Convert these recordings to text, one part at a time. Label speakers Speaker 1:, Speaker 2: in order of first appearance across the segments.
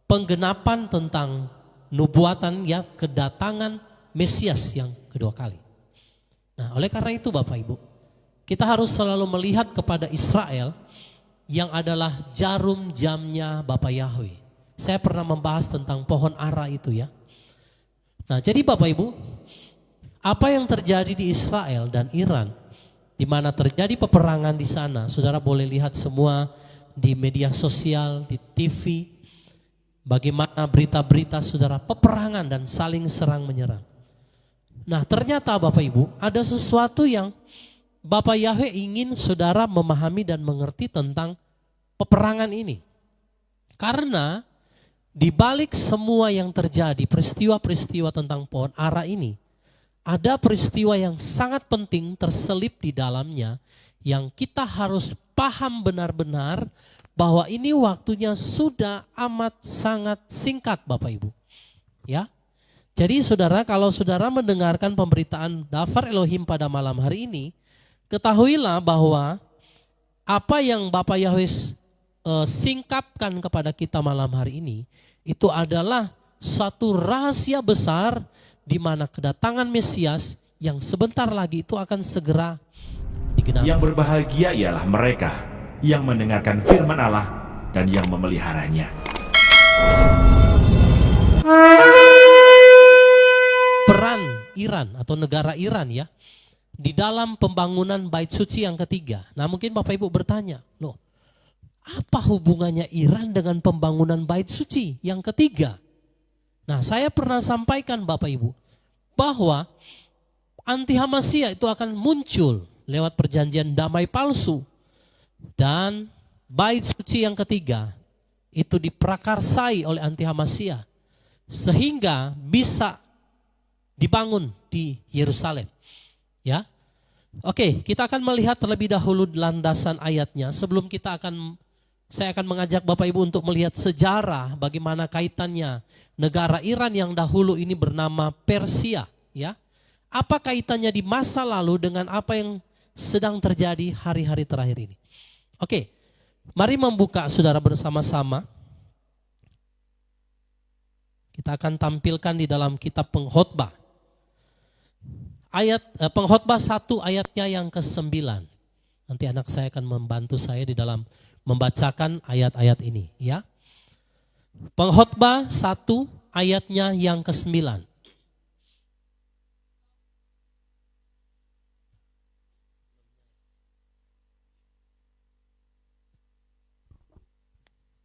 Speaker 1: penggenapan tentang nubuatan ya kedatangan Mesias yang kedua kali. Nah, oleh karena itu Bapak Ibu, kita harus selalu melihat kepada Israel yang adalah jarum jamnya Bapa Yahweh. Saya pernah membahas tentang pohon ara itu ya. Nah, jadi Bapak Ibu, apa yang terjadi di Israel dan Iran, di mana terjadi peperangan di sana, saudara boleh lihat semua di media sosial, di TV, bagaimana berita-berita saudara peperangan dan saling serang menyerang. Nah, ternyata Bapak Ibu, ada sesuatu yang Bapa Yahweh ingin saudara memahami dan mengerti tentang peperangan ini. Karena di balik semua yang terjadi, peristiwa-peristiwa tentang pohon ara ini, ada peristiwa yang sangat penting terselip di dalamnya yang kita harus paham benar-benar bahwa ini waktunya sudah amat sangat singkat Bapak Ibu. Ya. Jadi saudara, kalau saudara mendengarkan pemberitaan Dafar Elohim pada malam hari ini, ketahuilah bahwa apa yang Bapa Yahweh singkapkan kepada kita malam hari ini, itu adalah satu rahasia besar di mana kedatangan Mesias yang sebentar lagi itu akan segera digenapi.
Speaker 2: Yang berbahagia ialah mereka yang mendengarkan firman Allah dan yang memeliharanya.
Speaker 1: Peran Iran atau negara Iran ya di dalam pembangunan Bait Suci yang ketiga. Nah, mungkin Bapak Ibu bertanya, loh, apa hubungannya Iran dengan pembangunan Bait Suci yang ketiga? Nah, saya pernah sampaikan Bapak Ibu bahwa anti Hamasia itu akan muncul lewat perjanjian damai palsu. Dan Bait Suci yang ketiga itu diprakarsai oleh anti Hamasia sehingga bisa dibangun di Yerusalem. Ya. Oke, kita akan melihat terlebih dahulu landasan ayatnya sebelum saya akan mengajak Bapak Ibu untuk melihat sejarah bagaimana kaitannya negara Iran yang dahulu ini bernama Persia, ya. Apa kaitannya di masa lalu dengan apa yang sedang terjadi hari-hari terakhir ini? Oke, mari membuka saudara bersama-sama. Kita akan tampilkan di dalam kitab Pengkhotbah. Pengkhotbah 1 ayatnya yang ke-9. Nanti anak saya akan membantu saya di dalam membacakan ayat-ayat ini, ya. Pengkhotbah 1 ayatnya yang ke-9.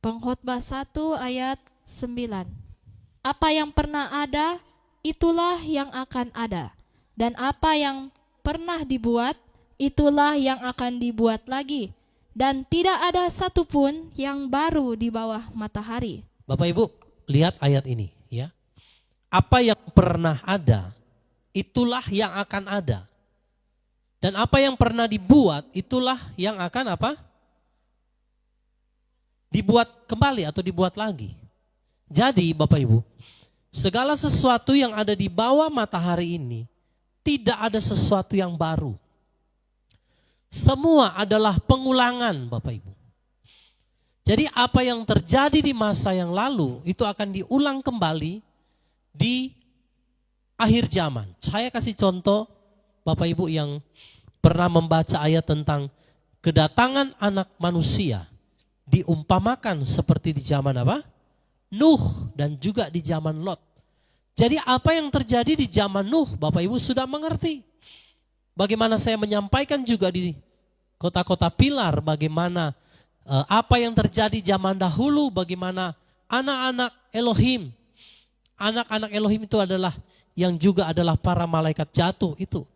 Speaker 3: Pengkhotbah 1 ayat 9. Apa yang pernah ada, itulah yang akan ada. Dan apa yang pernah dibuat, itulah yang akan dibuat lagi. Dan tidak ada satupun yang baru di bawah matahari.
Speaker 1: Bapak Ibu, lihat ayat ini, ya. Apa yang pernah ada, itulah yang akan ada. Dan apa yang pernah dibuat, itulah yang akan apa? Dibuat kembali atau dibuat lagi. Jadi Bapak Ibu, segala sesuatu yang ada di bawah matahari ini, tidak ada sesuatu yang baru. Semua adalah pengulangan Bapak Ibu. Jadi apa yang terjadi di masa yang lalu itu akan diulang kembali di akhir zaman. Saya kasih contoh Bapak Ibu yang pernah membaca ayat tentang kedatangan anak manusia. Diumpamakan seperti di zaman apa? Nuh dan juga di zaman Lot. Jadi apa yang terjadi di zaman Nuh, Bapak Ibu sudah mengerti. Bagaimana saya menyampaikan juga di kota-kota pilar, bagaimana apa yang terjadi zaman dahulu, bagaimana anak-anak Elohim. Anak-anak Elohim itu adalah yang juga adalah para malaikat jatuh itu.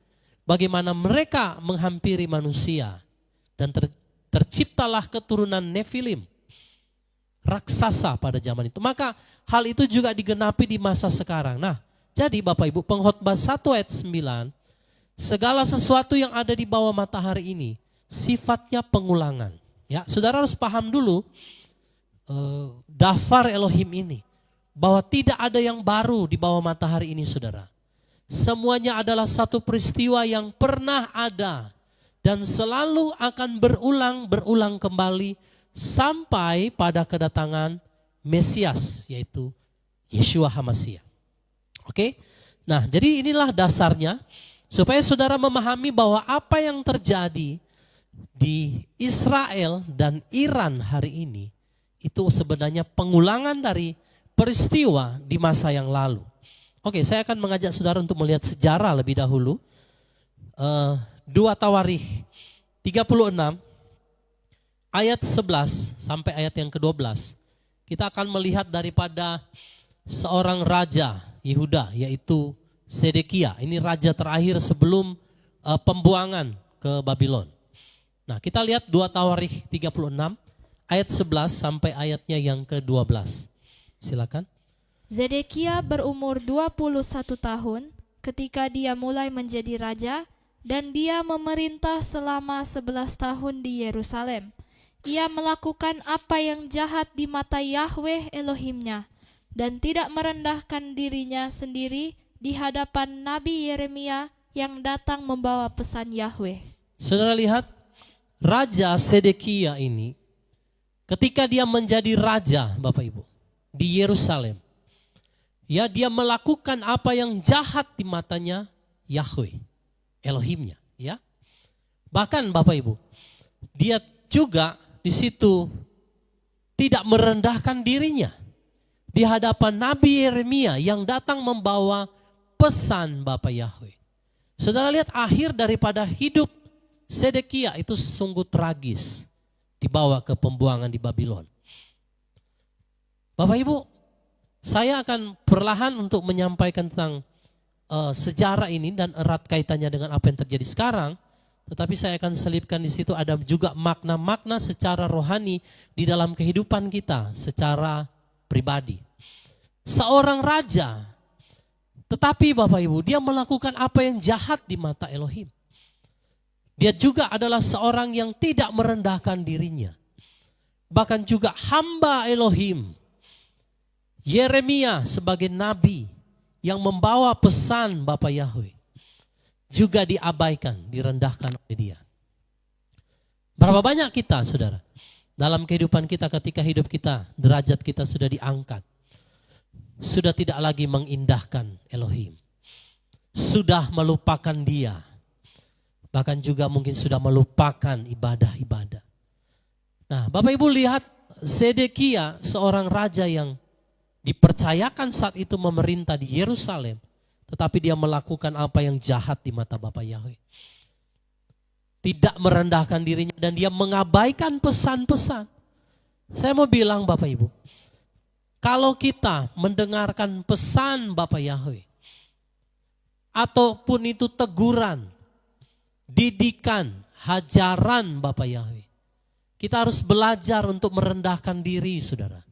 Speaker 1: Bagaimana mereka menghampiri manusia dan terciptalah keturunan Nefilim. Raksasa pada zaman itu. Maka hal itu juga digenapi di masa sekarang. Nah, jadi Bapak Ibu, Pengkhotbah 1 ayat 9, segala sesuatu yang ada di bawah matahari ini sifatnya pengulangan. Ya, saudara harus paham dulu Dafar Elohim ini, bahwa tidak ada yang baru di bawah matahari ini, saudara. Semuanya adalah satu peristiwa yang pernah ada dan selalu akan berulang kembali sampai pada kedatangan Mesias, yaitu Yeshua HaMashiach. Oke? Nah, jadi inilah dasarnya supaya saudara memahami bahwa apa yang terjadi di Israel dan Iran hari ini itu sebenarnya pengulangan dari peristiwa di masa yang lalu. Oke, saya akan mengajak saudara untuk melihat sejarah lebih dahulu. 2 Tawarikh 36 ayat 11 sampai ayat yang ke-12. Kita akan melihat daripada seorang raja Yehuda, yaitu Zedekia. Ini raja terakhir sebelum pembuangan ke Babylon. Nah, kita lihat 2 Tawarikh 36 ayat 11 sampai ayatnya yang ke-12. Silakan.
Speaker 3: Zedekia berumur 21 tahun ketika dia mulai menjadi raja, dan dia memerintah selama 11 tahun di Yerusalem. Ia melakukan apa yang jahat di mata Yahweh Elohimnya, dan tidak merendahkan dirinya sendiri di hadapan Nabi Yeremia yang datang membawa pesan Yahweh.
Speaker 1: Saudara lihat, Raja Zedekia ini ketika dia menjadi raja, Bapak Ibu, di Yerusalem, ya, dia melakukan apa yang jahat di matanya Yahweh Elohimnya, ya. Bahkan Bapak Ibu, dia juga di situ tidak merendahkan dirinya di hadapan Nabi Yeremia yang datang membawa pesan Bapa Yahweh. Saudara lihat akhir daripada hidup Zedekia itu sungguh tragis, dibawa ke pembuangan di Babylon. Bapak Ibu, saya akan perlahan untuk menyampaikan tentang sejarah ini dan erat kaitannya dengan apa yang terjadi sekarang. Tetapi saya akan selipkan di situ ada juga makna-makna secara rohani di dalam kehidupan kita secara pribadi. Seorang raja, tetapi Bapak Ibu, dia melakukan apa yang jahat di mata Elohim. Dia juga adalah seorang yang tidak merendahkan dirinya. Bahkan juga hamba Elohim, Yeremia sebagai nabi yang membawa pesan Bapa Yahweh, juga diabaikan, direndahkan oleh dia. Berapa banyak kita, saudara, dalam kehidupan kita ketika hidup kita, derajat kita sudah diangkat. Sudah tidak lagi mengindahkan Elohim. Sudah melupakan dia. Bahkan juga mungkin sudah melupakan ibadah-ibadah. Nah, Bapak Ibu lihat Zedekia, seorang raja yang dipercayakan saat itu memerintah di Yerusalem. Tetapi dia melakukan apa yang jahat di mata Bapa Yahweh. Tidak merendahkan dirinya dan dia mengabaikan pesan-pesan. Saya mau bilang Bapak Ibu, kalau kita mendengarkan pesan Bapa Yahweh, ataupun itu teguran, didikan, hajaran Bapa Yahweh, kita harus belajar untuk merendahkan diri, saudara.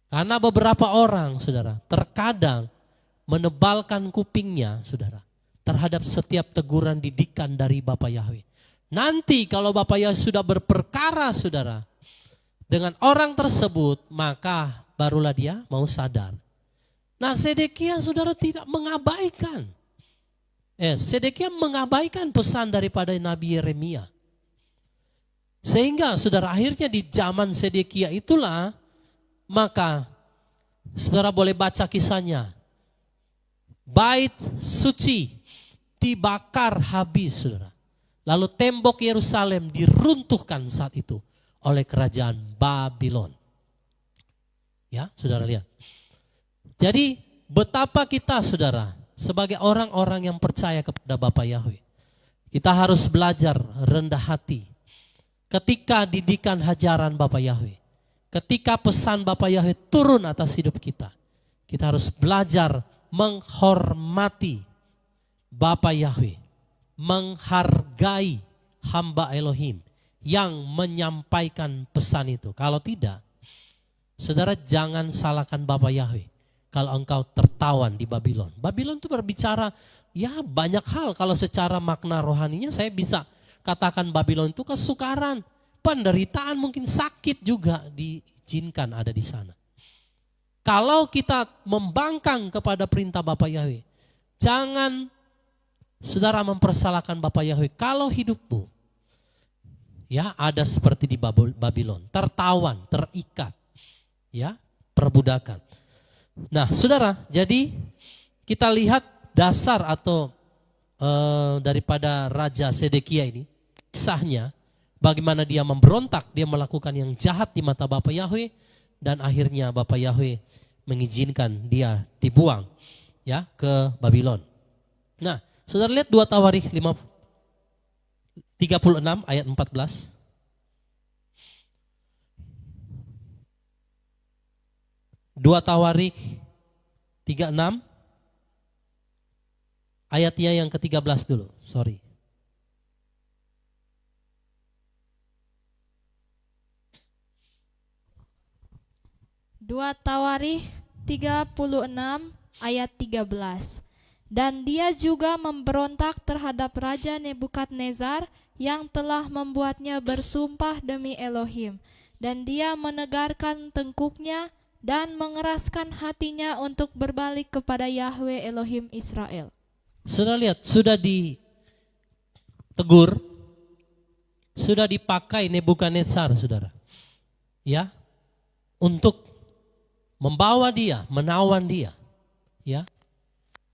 Speaker 1: Karena beberapa orang, saudara, terkadang menebalkan kupingnya, saudara, terhadap setiap teguran didikan dari Bapa Yahweh. Nanti kalau Bapa Yahweh sudah berperkara, saudara, dengan orang tersebut, maka barulah dia mau sadar. Nah, Zedekia, saudara, tidak mengabaikan. Zedekia mengabaikan pesan daripada Nabi Yeremia. Sehingga, saudara, akhirnya di zaman Zedekia itulah, maka saudara boleh baca kisahnya. Bait suci dibakar habis, saudara. Lalu tembok Yerusalem diruntuhkan saat itu oleh kerajaan Babylon. Ya, saudara lihat. Jadi betapa kita, saudara, sebagai orang-orang yang percaya kepada Bapa Yahweh, kita harus belajar rendah hati. Ketika didikan hajaran Bapa Yahweh, ketika pesan Bapa Yahweh turun atas hidup kita, kita harus belajar menghormati Bapa Yahweh, menghargai hamba Elohim yang menyampaikan pesan itu. Kalau tidak, saudara, jangan salahkan Bapa Yahweh kalau engkau tertawan di Babylon. Babylon itu berbicara ya banyak hal. Kalau secara makna rohaninya saya bisa katakan Babylon itu kesukaran, penderitaan, mungkin sakit juga diizinkan ada di sana. Kalau kita membangkang kepada perintah Bapa Yahweh, jangan saudara mempersalahkan Bapa Yahweh kalau hidupmu ya ada seperti di Babylon, tertawan, terikat, ya, perbudakan. Nah, saudara, jadi kita lihat dasar atau daripada Raja Sedekia ini, kisahnya bagaimana dia memberontak, dia melakukan yang jahat di mata Bapa Yahweh, dan akhirnya Bapa Yahweh mengizinkan dia dibuang ya ke Babylon. Nah, saudara lihat 2 Tawarikh 36 ayat 14. 2 Tawarikh 36 ayatnya yang ke-13 dulu, sorry.
Speaker 3: Dua Tawarikh 36 ayat 13. Dan dia juga memberontak terhadap Raja Nebukadnezar yang telah membuatnya bersumpah demi Elohim. Dan dia menegarkan tengkuknya dan mengeraskan hatinya untuk berbalik kepada Yahweh Elohim Israel.
Speaker 1: Sudah lihat, sudah ditegur, sudah dipakai Nebukadnezar, saudara. Ya, untuk membawa dia, menawan dia. Ya,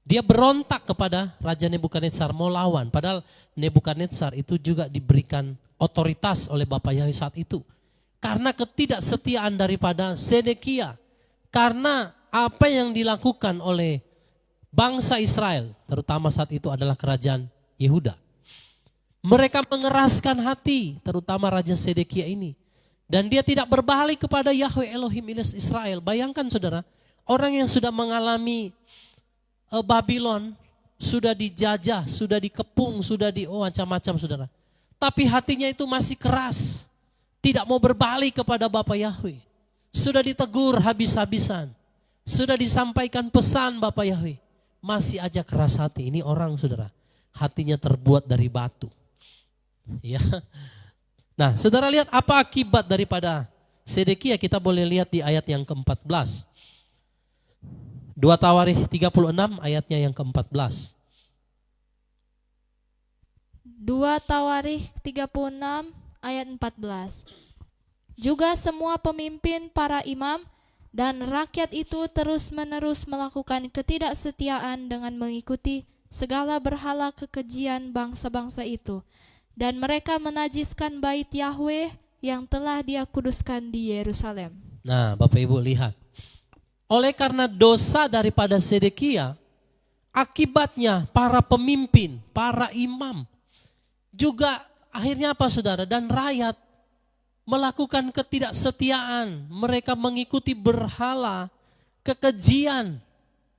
Speaker 1: dia berontak kepada Raja Nebukadnezar, mau lawan. Padahal Nebukadnezar itu juga diberikan otoritas oleh Bapa Yahweh saat itu. Karena ketidaksetiaan daripada Sedekia. Karena apa yang dilakukan oleh bangsa Israel, terutama saat itu adalah kerajaan Yehuda. Mereka mengeraskan hati, terutama Raja Sedekia ini. Dan dia tidak berbalik kepada Yahweh Elohim Israel. Bayangkan saudara, orang yang sudah mengalami Babylon, sudah dijajah, sudah dikepung, sudah macam-macam saudara. Tapi hatinya itu masih keras. Tidak mau berbalik kepada Bapa Yahweh. Sudah ditegur habis-habisan. Sudah disampaikan pesan Bapa Yahweh. Masih aja keras hati. Ini orang saudara, hatinya terbuat dari batu. Ya. Nah, saudara lihat apa akibat daripada Sedekia, kita boleh lihat di ayat yang ke-14. 2 Tawarikh 36 ayatnya yang ke-14.
Speaker 3: 2 Tawarikh 36 ayat 14. Juga semua pemimpin para imam dan rakyat itu terus-menerus melakukan ketidaksetiaan dengan mengikuti segala berhala kekejian bangsa-bangsa itu. Dan mereka menajiskan bait Yahweh yang telah Dia kuduskan di Yerusalem.
Speaker 1: Nah, Bapak Ibu lihat. Oleh karena dosa daripada Sedekia, akibatnya para pemimpin, para imam, juga akhirnya apa saudara? Dan rakyat melakukan ketidaksetiaan. Mereka mengikuti berhala, kekejian.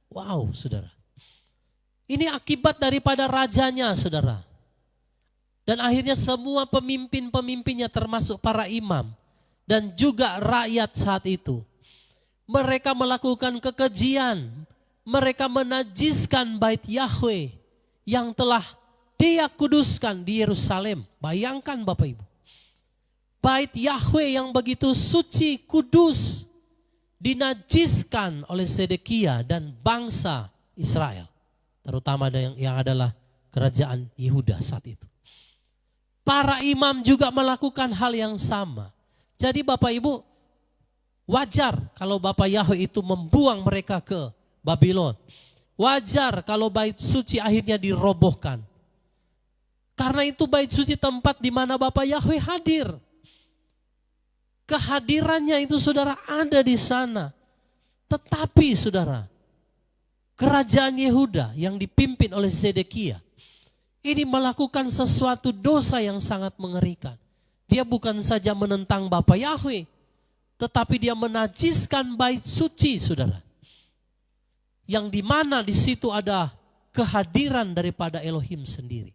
Speaker 1: Wow saudara. Ini akibat daripada rajanya saudara. Dan akhirnya semua pemimpin-pemimpinnya termasuk para imam. Dan juga rakyat saat itu. Mereka melakukan kekejian. Mereka menajiskan bait Yahweh yang telah Dia kuduskan di Yerusalem. Bayangkan Bapak Ibu. Bait Yahweh yang begitu suci, kudus, dinajiskan oleh Sedekia dan bangsa Israel. Terutama yang adalah kerajaan Yehuda saat itu. Para imam juga melakukan hal yang sama. Jadi Bapak Ibu, wajar kalau Bapa Yahweh itu membuang mereka ke Babylon. Wajar kalau bait suci akhirnya dirobohkan. Karena itu bait suci tempat di mana Bapa Yahweh hadir. Kehadirannya itu saudara ada di sana. Tetapi saudara, kerajaan Yehuda yang dipimpin oleh Sedekia ini melakukan sesuatu dosa yang sangat mengerikan. Dia bukan saja menentang Bapa Yahweh, tetapi dia menajiskan bait suci saudara. Yang dimana di situ ada kehadiran daripada Elohim sendiri.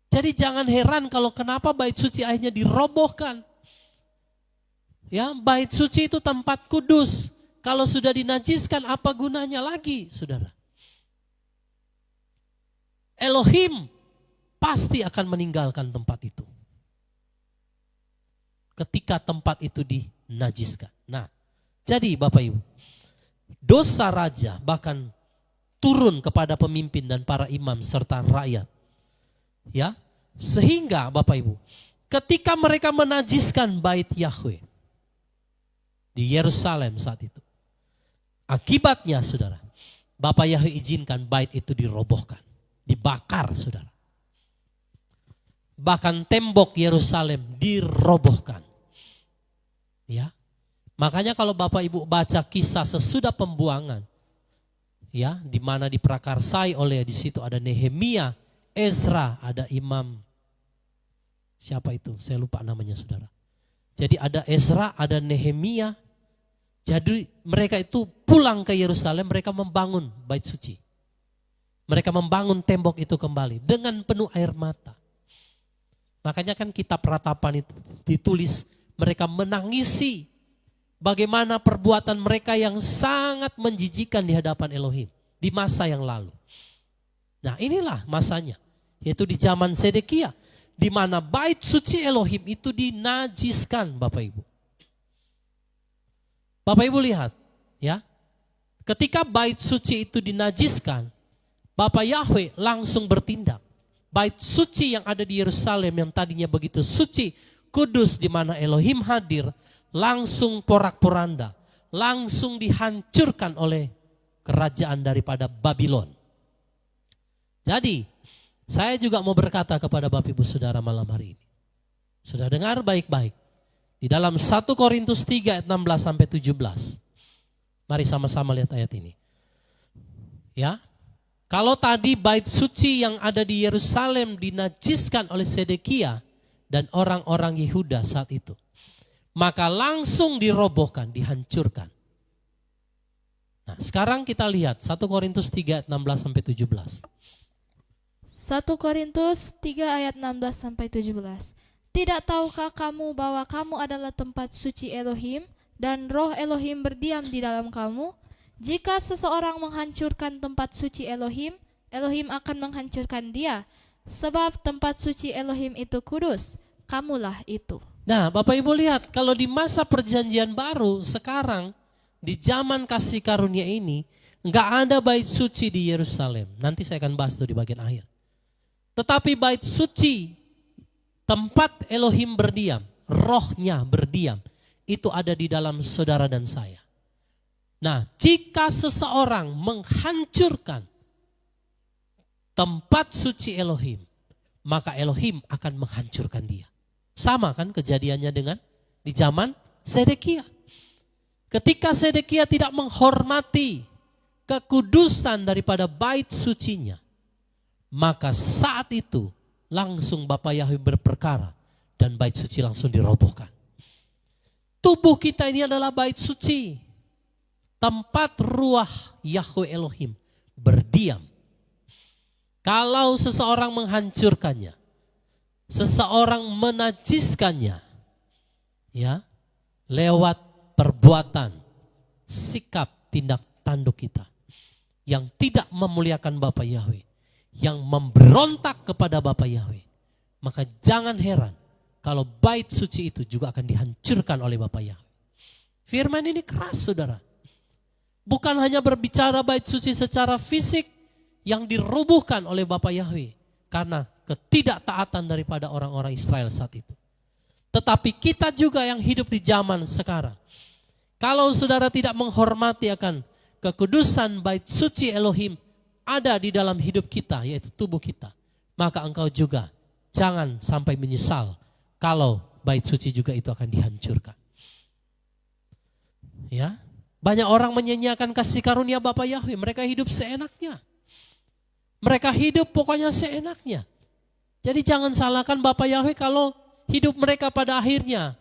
Speaker 1: Jadi jangan heran kalau kenapa bait suci akhirnya dirobohkan. Ya, bait suci itu tempat kudus. Kalau sudah dinajiskan apa gunanya lagi, saudara? Elohim pasti akan meninggalkan tempat itu. Ketika tempat itu dinajiskan. Nah, jadi Bapak Ibu, dosa raja bahkan turun kepada pemimpin dan para imam serta rakyat. Ya, sehingga Bapak Ibu, ketika mereka menajiskan bait Yahweh, di Yerusalem saat itu. Akibatnya saudara, Bapak Yahweh izinkan bait itu dirobohkan, dibakar saudara. Bahkan tembok Yerusalem dirobohkan. Ya. Makanya kalau Bapak Ibu baca kisah sesudah pembuangan, ya, di mana diprakarsai oleh, di situ ada Nehemia, Ezra, ada imam. Siapa itu? Saya lupa namanya saudara. Jadi ada Ezra, ada Nehemia. Jadi mereka itu pulang ke Yerusalem, mereka membangun bait suci. Mereka membangun tembok itu kembali dengan penuh air mata. Makanya kan kitab Ratapan itu ditulis, mereka menangisi bagaimana perbuatan mereka yang sangat menjijikan di hadapan Elohim di masa yang lalu. Nah inilah masanya, yaitu di zaman Sedekia, di mana bait suci Elohim itu dinajiskan Bapak Ibu. Bapak Ibu lihat ya, ketika bait suci itu dinajiskan, Bapak Yahweh langsung bertindak. Bait suci yang ada di Yerusalem yang tadinya begitu suci, kudus, di mana Elohim hadir, langsung porak-poranda, langsung dihancurkan oleh kerajaan daripada Babylon. Jadi, saya juga mau berkata kepada Bapak Ibu Saudara malam hari ini. Sudah dengar baik-baik. Di dalam 1 Korintus 3 ayat 16 sampai 17. Mari sama-sama lihat ayat ini. Ya. Kalau tadi bait suci yang ada di Yerusalem dinajiskan oleh Sedekia dan orang-orang Yehuda saat itu, maka langsung dirobohkan, dihancurkan. Nah, sekarang kita lihat 1 Korintus 3 ayat 16 sampai 17.
Speaker 3: 1 Korintus 3 ayat 16 sampai 17. Tidak tahukah kamu bahwa kamu adalah tempat suci Elohim dan roh Elohim berdiam di dalam kamu? Jika seseorang menghancurkan tempat suci Elohim, Elohim akan menghancurkan dia. Sebab tempat suci Elohim itu kudus, kamulah itu.
Speaker 1: Nah, Bapak Ibu lihat, kalau di masa perjanjian baru sekarang, di zaman kasih karunia ini, enggak ada bait suci di Yerusalem. Nanti saya akan bahas itu di bagian akhir. Tetapi bait suci, tempat Elohim berdiam, rohnya berdiam, itu ada di dalam saudara dan saya. Nah, jika seseorang menghancurkan tempat suci Elohim, maka Elohim akan menghancurkan dia. Sama kan kejadiannya dengan di zaman Sedekia. Ketika Sedekia tidak menghormati kekudusan daripada bait sucinya, maka saat itu langsung Bapak Yahweh berperkara dan bait suci langsung dirobohkan. Tubuh kita ini adalah bait suci. Tempat ruah Yahweh Elohim berdiam. Kalau seseorang menghancurkannya, seseorang menajiskannya, ya, lewat perbuatan, sikap, tindak tanduk kita yang tidak memuliakan Bapa Yahweh, yang memberontak kepada Bapa Yahweh, maka jangan heran kalau bait suci itu juga akan dihancurkan oleh Bapa Yahweh. Firman ini keras saudara. Bukan hanya berbicara bait suci secara fisik yang dirubuhkan oleh Bapa Yahweh karena ketidaktaatan daripada orang-orang Israel saat itu. Tetapi kita juga yang hidup di zaman sekarang. Kalau saudara tidak menghormati akan kekudusan bait suci Elohim ada di dalam hidup kita, yaitu tubuh kita, maka engkau juga jangan sampai menyesal kalau bait suci juga itu akan dihancurkan. Ya. Banyak orang menyanyiakan kasih karunia Bapa Yahweh. Mereka hidup seenaknya. Mereka hidup pokoknya seenaknya. Jadi jangan salahkan Bapa Yahweh kalau hidup mereka pada akhirnya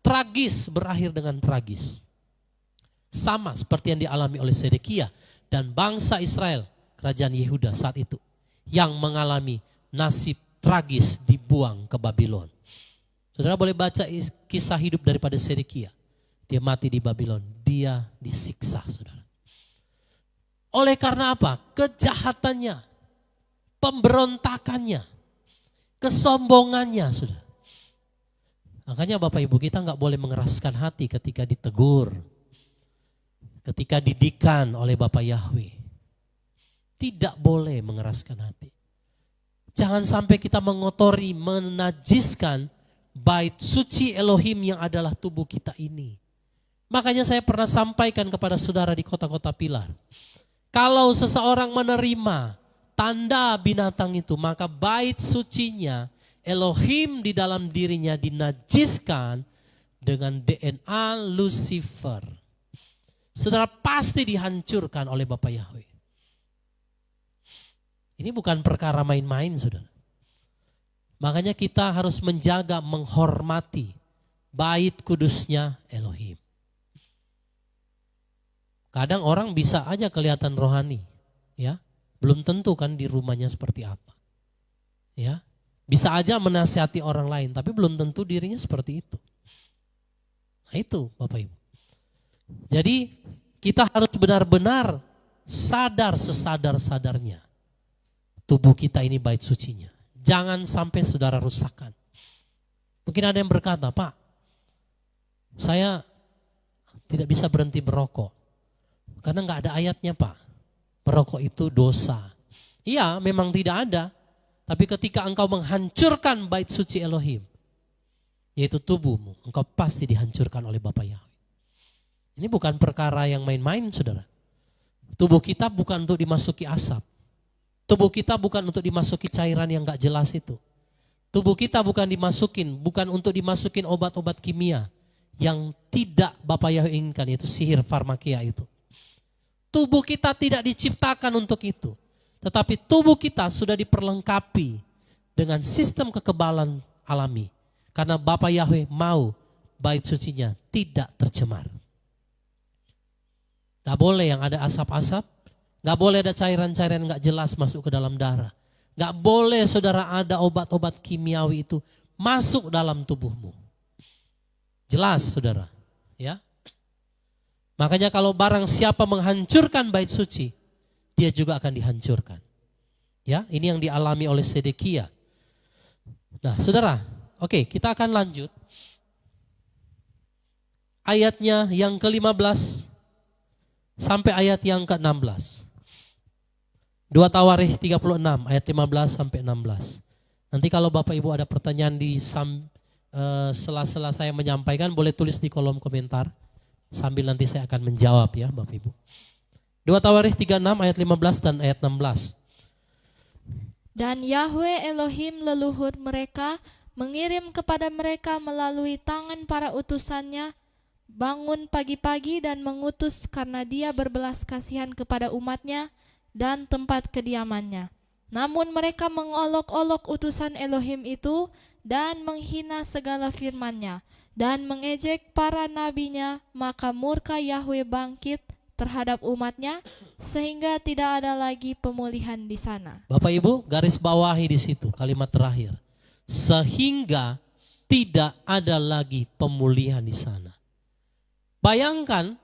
Speaker 1: tragis, berakhir dengan tragis. Sama seperti yang dialami oleh Sedekia dan bangsa Israel, kerajaan Yehuda saat itu, yang mengalami nasib tragis dibuang ke Babylon. Saudara boleh baca kisah hidup daripada Sedekia. Dia mati di Babylon, dia disiksa saudara. Oleh karena apa? Kejahatannya, pemberontakannya, kesombongannya saudara. Makanya Bapak Ibu kita nggak boleh mengeraskan hati ketika ditegur, ketika didikan oleh Bapa Yahweh. Tidak boleh mengeraskan hati. Jangan sampai kita mengotori, menajiskan bait suci Elohim yang adalah tubuh kita ini. Makanya saya pernah sampaikan kepada saudara di kota-kota pilar. Kalau seseorang menerima tanda binatang itu, maka bait sucinya Elohim di dalam dirinya dinajiskan dengan DNA Lucifer. Saudara pasti dihancurkan oleh Bapa Yahweh. Ini bukan perkara main-main, saudara. Makanya kita harus menjaga, menghormati bait kudusnya Elohim. Kadang orang bisa aja kelihatan rohani, ya. Belum tentu kan di rumahnya seperti apa. Ya. Bisa aja menasihati orang lain, tapi belum tentu dirinya seperti itu. Nah itu Bapak Ibu. Jadi kita harus benar-benar sadar sesadar-sadarnya. Tubuh kita ini bait sucinya. Jangan sampai saudara rusakkan. Mungkin ada yang berkata, Pak, saya tidak bisa berhenti merokok. Karena nggak ada ayatnya, Pak. Merokok itu dosa. Iya, memang tidak ada. Tapi ketika engkau menghancurkan bait suci Elohim, yaitu tubuhmu, engkau pasti dihancurkan oleh Bapa Yahweh. Ini bukan perkara yang main-main, saudara. Tubuh kita bukan untuk dimasuki asap. Tubuh kita bukan untuk dimasuki cairan yang gak jelas itu. Tubuh kita bukan untuk dimasukin obat-obat kimia yang tidak Bapa Yahweh inginkan, yaitu sihir farmakia itu. Tubuh kita tidak diciptakan untuk itu. Tetapi tubuh kita sudah diperlengkapi dengan sistem kekebalan alami. Karena Bapa Yahweh mau bait sucinya tidak tercemar. Gak boleh yang ada asap-asap. Gak boleh ada cairan-cairan yang gak jelas masuk ke dalam darah. Gak boleh saudara ada obat-obat kimiawi itu masuk dalam tubuhmu. Jelas saudara. Ya. Makanya kalau barang siapa menghancurkan bait suci, dia juga akan dihancurkan. Ya, ini yang dialami oleh Sedekia. Nah, saudara, oke, kita akan lanjut. Ayatnya yang ke-15 sampai ayat yang ke-16. 2 Tawarikh 36 ayat 15 sampai 16. Nanti kalau Bapak Ibu ada pertanyaan di sela-sela saya menyampaikan, boleh tulis di kolom komentar. Sambil nanti saya akan menjawab ya Bapak Ibu. 2 Tawarikh 36 ayat 15 dan ayat 16.
Speaker 3: Dan Yahweh Elohim leluhur mereka mengirim kepada mereka melalui tangan para utusannya, bangun pagi-pagi dan mengutus karena dia berbelas kasihan kepada umatnya dan tempat kediamannya. Namun mereka mengolok-olok utusan Elohim itu dan menghina segala firman-Nya dan mengejek para nabinya, maka murka Yahweh bangkit terhadap umatnya sehingga tidak ada lagi pemulihan di sana.
Speaker 1: Bapak Ibu garis bawahi di situ kalimat terakhir. Sehingga tidak ada lagi pemulihan di sana. Bayangkan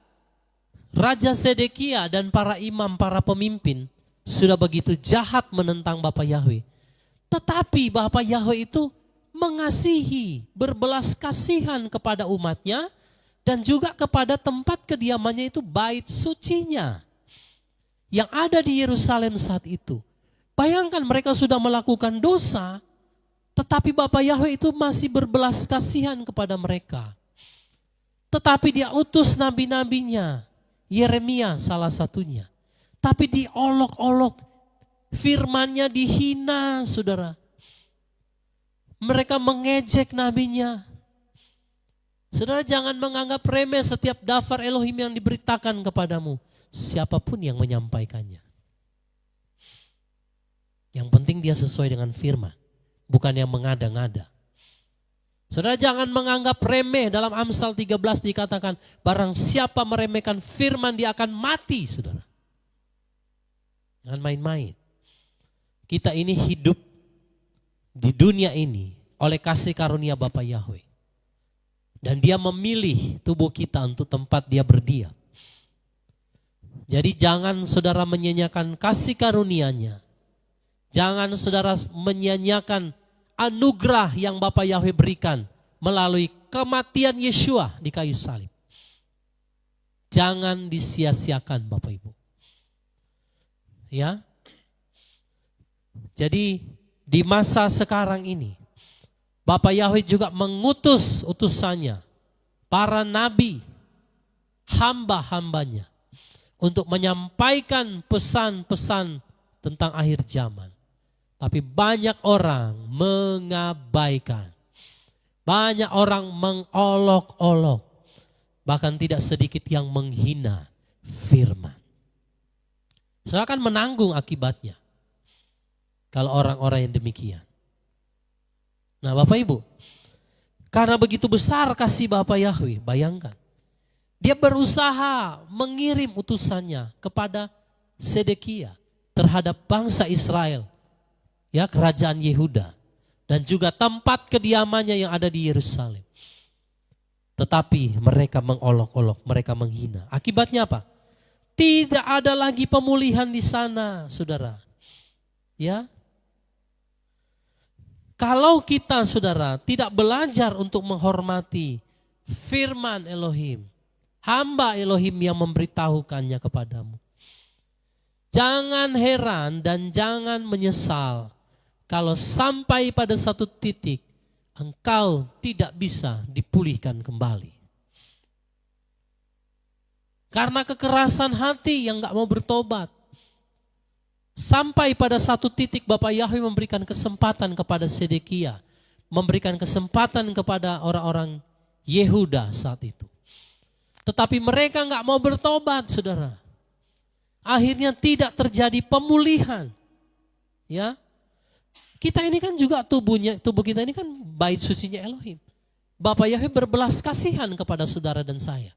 Speaker 1: Raja Sedekia dan para imam, para pemimpin sudah begitu jahat menentang Bapa Yahweh. Tetapi Bapa Yahweh itu mengasihi, berbelas kasihan kepada umatnya dan juga kepada tempat kediamannya itu bait sucinya yang ada di Yerusalem saat itu. Bayangkan mereka sudah melakukan dosa, tetapi Bapa Yahweh itu masih berbelas kasihan kepada mereka. Tetapi dia utus nabi-nabinya, Yeremia salah satunya. Tapi diolok-olok, firman-Nya dihina, saudara. Mereka mengejek nabinya. Saudara jangan menganggap remeh setiap daftar Elohim yang diberitakan kepadamu. Siapapun yang menyampaikannya. Yang penting dia sesuai dengan firman. Bukan yang mengada-ngada. Saudara jangan menganggap remeh. Dalam Amsal 13 dikatakan barang siapa meremehkan firman dia akan mati, saudara. Jangan main-main. Kita ini hidup di dunia ini oleh kasih karunia Bapa Yahweh. Dan dia memilih tubuh kita untuk tempat dia berdiam. Jadi jangan saudara menyanyiakan kasih karunia-Nya. Jangan saudara menyanyiakan anugerah yang Bapa Yahweh berikan melalui kematian Yeshua di kayu salib. Jangan disia-siakan Bapak Ibu. Ya. Jadi di masa sekarang ini Bapa Yahweh juga mengutus utusannya, para nabi, hamba-hambanya untuk menyampaikan pesan-pesan tentang akhir zaman. Tapi banyak orang mengabaikan. Banyak orang mengolok-olok. Bahkan tidak sedikit yang menghina firman. Saya akan menanggung akibatnya. Kalau orang-orang yang demikian. Nah Bapak Ibu, karena begitu besar kasih Bapa Yahweh, bayangkan. Dia berusaha mengirim utusannya kepada Sedekia terhadap bangsa Israel, ya, kerajaan Yehuda, dan juga tempat kediamannya yang ada di Yerusalem. Tetapi mereka mengolok-olok, mereka menghina. Akibatnya apa? Tidak ada lagi pemulihan di sana, saudara. Ya, kalau kita, saudara, tidak belajar untuk menghormati firman Elohim, hamba Elohim yang memberitahukannya kepadamu, jangan heran dan jangan menyesal kalau sampai pada satu titik engkau tidak bisa dipulihkan kembali. Karena kekerasan hati yang gak mau bertobat. Sampai pada satu titik Bapa Yahweh memberikan kesempatan kepada Sedekia, memberikan kesempatan kepada orang-orang Yehuda saat itu. Tetapi mereka gak mau bertobat, saudara. Akhirnya tidak terjadi pemulihan. Ya, kita ini kan juga tubuh kita ini kan bait sucinya Elohim. Bapa Yahweh berbelas kasihan kepada saudara dan saya.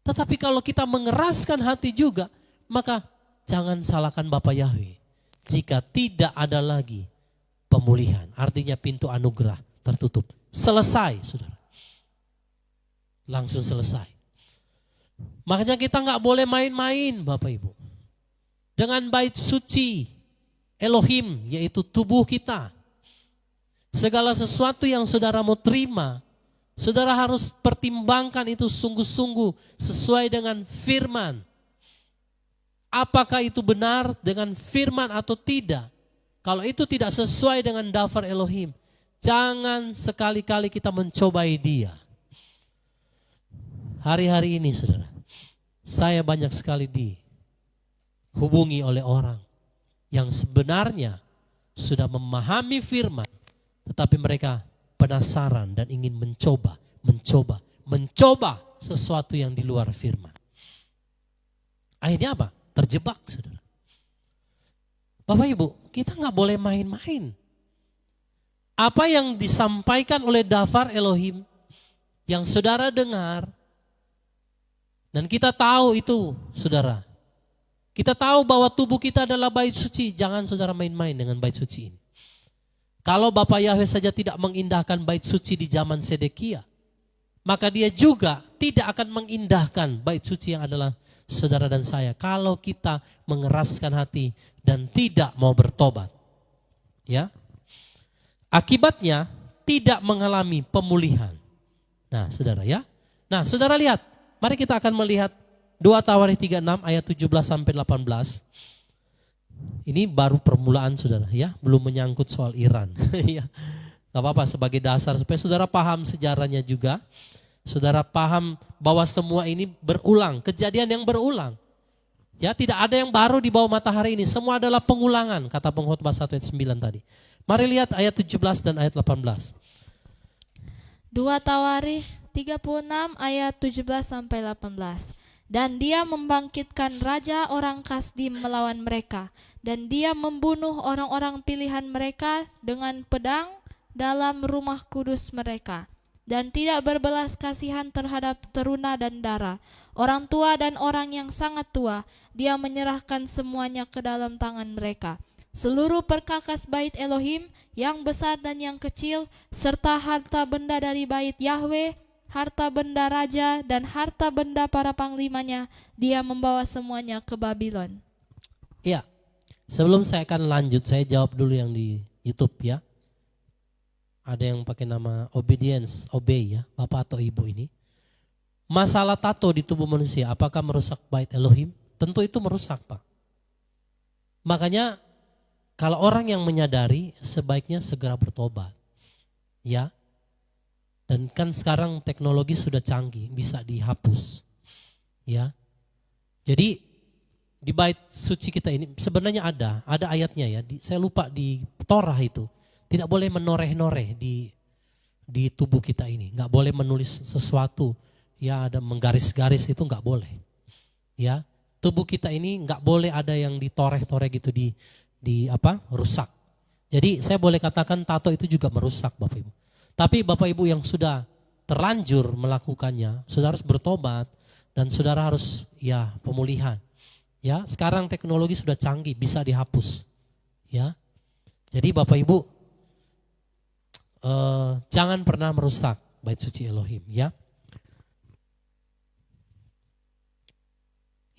Speaker 1: Tetapi kalau kita mengeraskan hati juga, maka jangan salahkan Bapa Yahweh jika tidak ada lagi pemulihan. Artinya pintu anugerah tertutup. Selesai, saudara. Langsung selesai. Makanya kita nggak boleh main-main, Bapak Ibu, dengan bait suci Elohim, yaitu tubuh kita. Segala sesuatu yang saudara mau terima, saudara harus pertimbangkan itu sungguh-sungguh sesuai dengan firman. Apakah itu benar dengan firman atau tidak? Kalau itu tidak sesuai dengan daftar Elohim, jangan sekali-kali kita mencobai dia. Hari-hari ini, saudara, saya banyak sekali dihubungi oleh orang yang sebenarnya sudah memahami firman, tetapi mereka penasaran dan ingin mencoba sesuatu yang di luar firman. Akhirnya apa? Terjebak, saudara. Bapak Ibu, kita nggak boleh main-main. Apa yang disampaikan oleh daftar Elohim yang saudara dengar, dan kita tahu itu, saudara. Kita tahu bahwa tubuh kita adalah bait suci. Jangan saudara main-main dengan bait suci ini. Kalau Bapa Yahweh saja tidak mengindahkan bait suci di zaman Sedekia, maka dia juga tidak akan mengindahkan bait suci yang adalah saudara dan saya. Kalau kita mengeraskan hati dan tidak mau bertobat. Ya. Akibatnya tidak mengalami pemulihan. Nah saudara ya. Nah saudara lihat. Mari kita akan melihat 2 Tawarikh 36 ayat 17 sampai 18. Ini baru permulaan saudara ya, belum menyangkut soal Iran. Ya. Gak apa-apa sebagai dasar supaya saudara paham sejarahnya juga. Saudara paham bahwa semua ini berulang, kejadian yang berulang. Ya, tidak ada yang baru di bawah matahari ini, semua adalah pengulangan kata Pengkhotbah 1 ayat 9 tadi. Mari lihat ayat 17 dan ayat 18.
Speaker 3: 2 Tawarikh 36 ayat 17 sampai 18. Dan dia membangkitkan raja orang Kasdim melawan mereka. Dan dia membunuh orang-orang pilihan mereka dengan pedang dalam rumah kudus mereka. Dan tidak berbelas kasihan terhadap teruna dan dara. Orang tua dan orang yang sangat tua, dia menyerahkan semuanya ke dalam tangan mereka. Seluruh perkakas bait Elohim, yang besar dan yang kecil, serta harta benda dari bait Yahweh, harta benda raja dan harta benda para panglimanya, dia membawa semuanya ke Babylon.
Speaker 1: Ya, sebelum saya akan lanjut, saya jawab dulu yang di YouTube ya. Ada yang pakai nama obedience, obey ya, bapak atau ibu ini. Masalah tato di tubuh manusia, apakah merusak bait Elohim? Tentu itu merusak, Pak. Makanya kalau orang yang menyadari, sebaiknya segera bertobat. Ya. Dan kan sekarang teknologi sudah canggih, bisa dihapus. Ya. Jadi di bait suci kita ini sebenarnya ada ayatnya ya. Saya lupa di Torah itu. Tidak boleh menoreh-noreh di tubuh kita ini. Nggak boleh menulis sesuatu. Ya ada menggaris-garis itu nggak boleh. Ya. Tubuh kita ini nggak boleh ada yang ditoreh-toreh gitu rusak. Jadi saya boleh katakan tato itu juga merusak Bapak Ibu. Tapi Bapak Ibu yang sudah terlanjur melakukannya, saudara harus bertobat dan saudara harus ya pemulihan. Ya, sekarang teknologi sudah canggih, bisa dihapus. Ya. Jadi Bapak Ibu jangan pernah merusak bait suci Elohim, ya.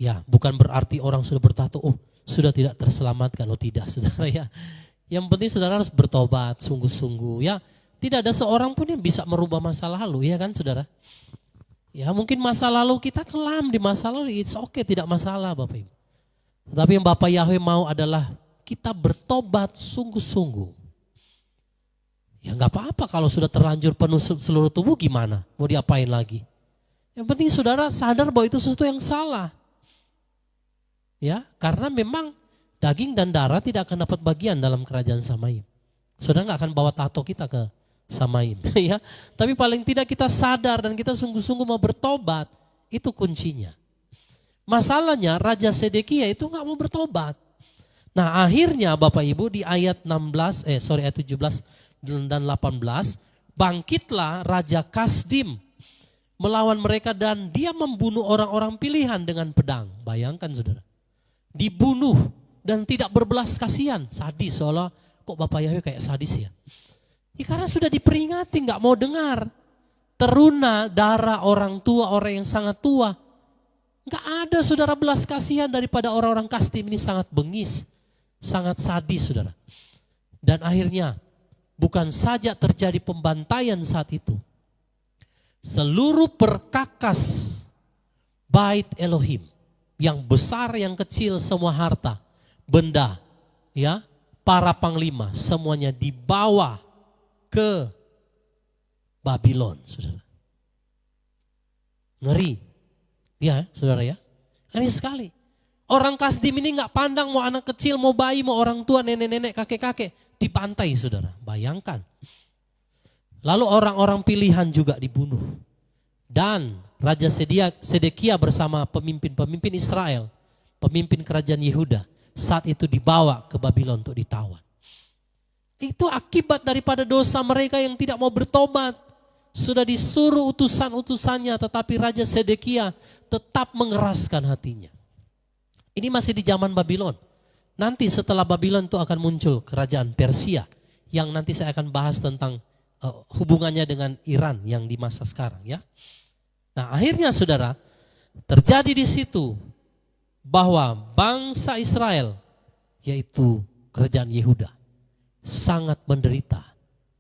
Speaker 1: Ya, bukan berarti orang sudah bertato, sudah tidak terselamatkan, tidak, saudara ya. Yang penting saudara harus bertobat, sungguh-sungguh, ya. Tidak ada seorang pun yang bisa merubah masa lalu, ya kan, saudara. Ya, mungkin masa lalu kita kelam di masa lalu, it's okay, tidak masalah, Bapak Ibu. Tetapi yang Bapak Yahweh mau adalah kita bertobat sungguh-sungguh. Ya, nggak apa-apa kalau sudah terlanjur penuh seluruh tubuh, gimana? Mau diapain lagi? Yang penting saudara sadar bahwa itu sesuatu yang salah. Ya, karena memang daging dan darah tidak akan dapat bagian dalam kerajaan Samaim. Saudara nggak akan bawa tato kita ke Samaim, ya. Tapi paling tidak kita sadar dan kita sungguh-sungguh mau bertobat, itu kuncinya. Masalahnya Raja Sedekia itu nggak mau bertobat. Nah, akhirnya Bapak Ibu di ayat 17 dan 18, bangkitlah Raja Kasdim melawan mereka dan dia membunuh orang-orang pilihan dengan pedang. Bayangkan saudara. Dibunuh dan tidak berbelas kasihan, sadis, seolah kok Bapak Yahweh kayak sadis ya. Ya karena sudah diperingati nggak mau dengar. Teruna darah orang tua, orang yang sangat tua. Nggak ada saudara belas kasihan daripada orang-orang Kasdim ini, sangat bengis, sangat sadis saudara. Dan akhirnya bukan saja terjadi pembantaian saat itu. Seluruh perkakas bait Elohim, yang besar, yang kecil, semua harta, benda, ya, para panglima, semuanya dibawa ke Babylon, saudara. Ngeri, ya, saudara ya. Ngeri sekali. Orang Kasdim ini nggak pandang mau anak kecil, mau bayi, mau orang tua, nenek-nenek, kakek-kakek, dibantai, saudara. Bayangkan. Lalu orang-orang pilihan juga dibunuh. Dan Raja Sedekia bersama pemimpin-pemimpin Israel, pemimpin kerajaan Yehuda, saat itu dibawa ke Babylon untuk ditawan. Itu akibat daripada dosa mereka yang tidak mau bertobat. Sudah disuruh utusan-utusannya, tetapi Raja Sedekia tetap mengeraskan hatinya. Ini masih di zaman Babylon. Nanti setelah Babylon itu akan muncul kerajaan Persia, yang nanti saya akan bahas tentang hubungannya dengan Iran yang di masa sekarang, ya. Nah, akhirnya saudara, terjadi di situ bahwa bangsa Israel, yaitu kerajaan Yehuda, sangat menderita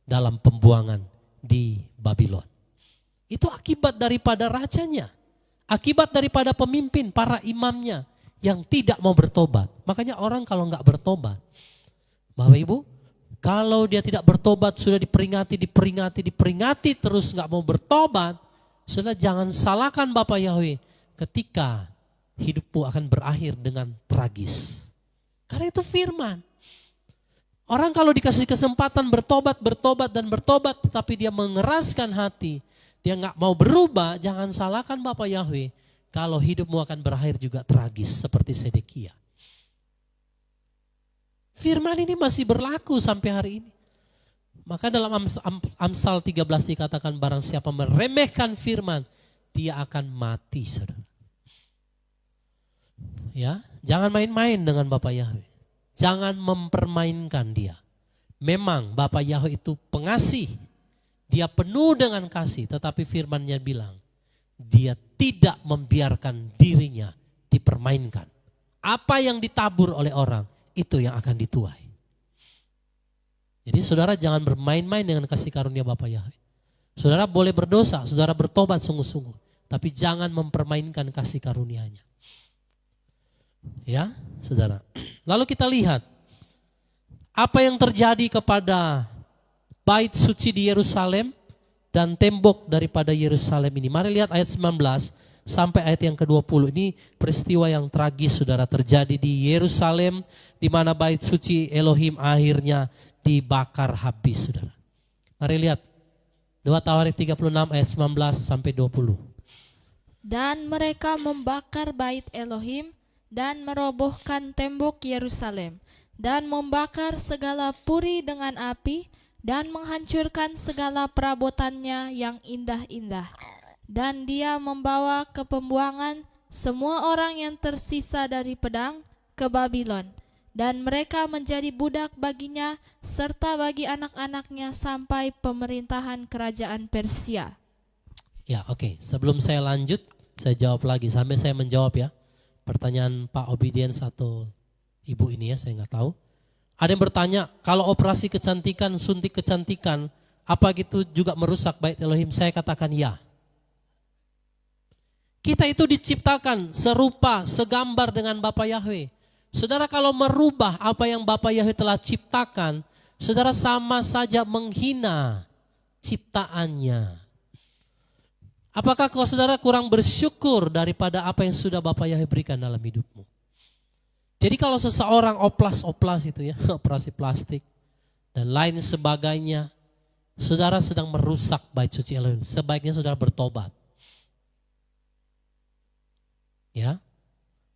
Speaker 1: dalam pembuangan di Babylon. Itu akibat daripada rajanya, akibat daripada pemimpin, para imamnya yang tidak mau bertobat. Makanya orang kalau nggak bertobat, Bapak Ibu, kalau dia tidak bertobat, sudah diperingati terus nggak mau bertobat, sudah jangan salahkan Bapak Yahweh ketika hidupmu akan berakhir dengan tragis. Karena itu firman. Orang kalau dikasih kesempatan bertobat, tetapi dia mengeraskan hati, dia nggak mau berubah, jangan salahkan Bapak Yahweh kalau hidupmu akan berakhir juga tragis seperti Sedekia. Firman ini masih berlaku sampai hari ini. Maka dalam Amsal 13 dikatakan barang siapa meremehkan firman, dia akan mati, saudara. Ya, jangan main-main dengan Bapak Yahweh. Jangan mempermainkan dia. Memang Bapak Yahweh itu pengasih. Dia penuh dengan kasih, tetapi firman-Nya bilang, dia tidak membiarkan dirinya dipermainkan. Apa yang ditabur oleh orang, itu yang akan dituai. Jadi saudara jangan bermain-main dengan kasih karunia Bapa Yahweh. Saudara boleh berdosa, saudara bertobat sungguh-sungguh, tapi jangan mempermainkan kasih karunia-Nya. Ya, saudara. Lalu kita lihat apa yang terjadi kepada bait suci di Yerusalem dan tembok daripada Yerusalem ini. Mari lihat ayat 19 sampai ayat yang ke-20. Ini peristiwa yang tragis saudara terjadi di Yerusalem, di mana bait suci Elohim akhirnya dibakar habis saudara. Mari lihat 2 Tawarik 36 ayat 19 sampai 20.
Speaker 3: Dan mereka membakar bait Elohim dan merobohkan tembok Yerusalem dan membakar segala puri dengan api dan menghancurkan segala perabotannya yang indah-indah. Dan dia membawa ke pembuangan semua orang yang tersisa dari pedang ke Babylon. Dan mereka menjadi budak baginya serta bagi anak-anaknya sampai pemerintahan kerajaan Persia.
Speaker 1: Ya oke. Sebelum saya lanjut, saya jawab lagi sampai saya menjawab ya. Pertanyaan Pak Obedience atau Ibu ini ya, saya nggak tahu. Ada yang bertanya, kalau operasi kecantikan, suntik kecantikan, apa gitu juga merusak bait Elohim? Saya katakan ya. Kita itu diciptakan serupa, segambar dengan Bapa Yahweh. Saudara kalau merubah apa yang Bapa Yahweh telah ciptakan, saudara sama saja menghina ciptaannya. Apakah kau saudara kurang bersyukur daripada apa yang sudah Bapa Yahweh berikan dalam hidupmu? Jadi kalau seseorang oplas itu ya, operasi plastik dan lain sebagainya, saudara sedang merusak bait suci Elohim. Sebaiknya saudara bertobat. Ya,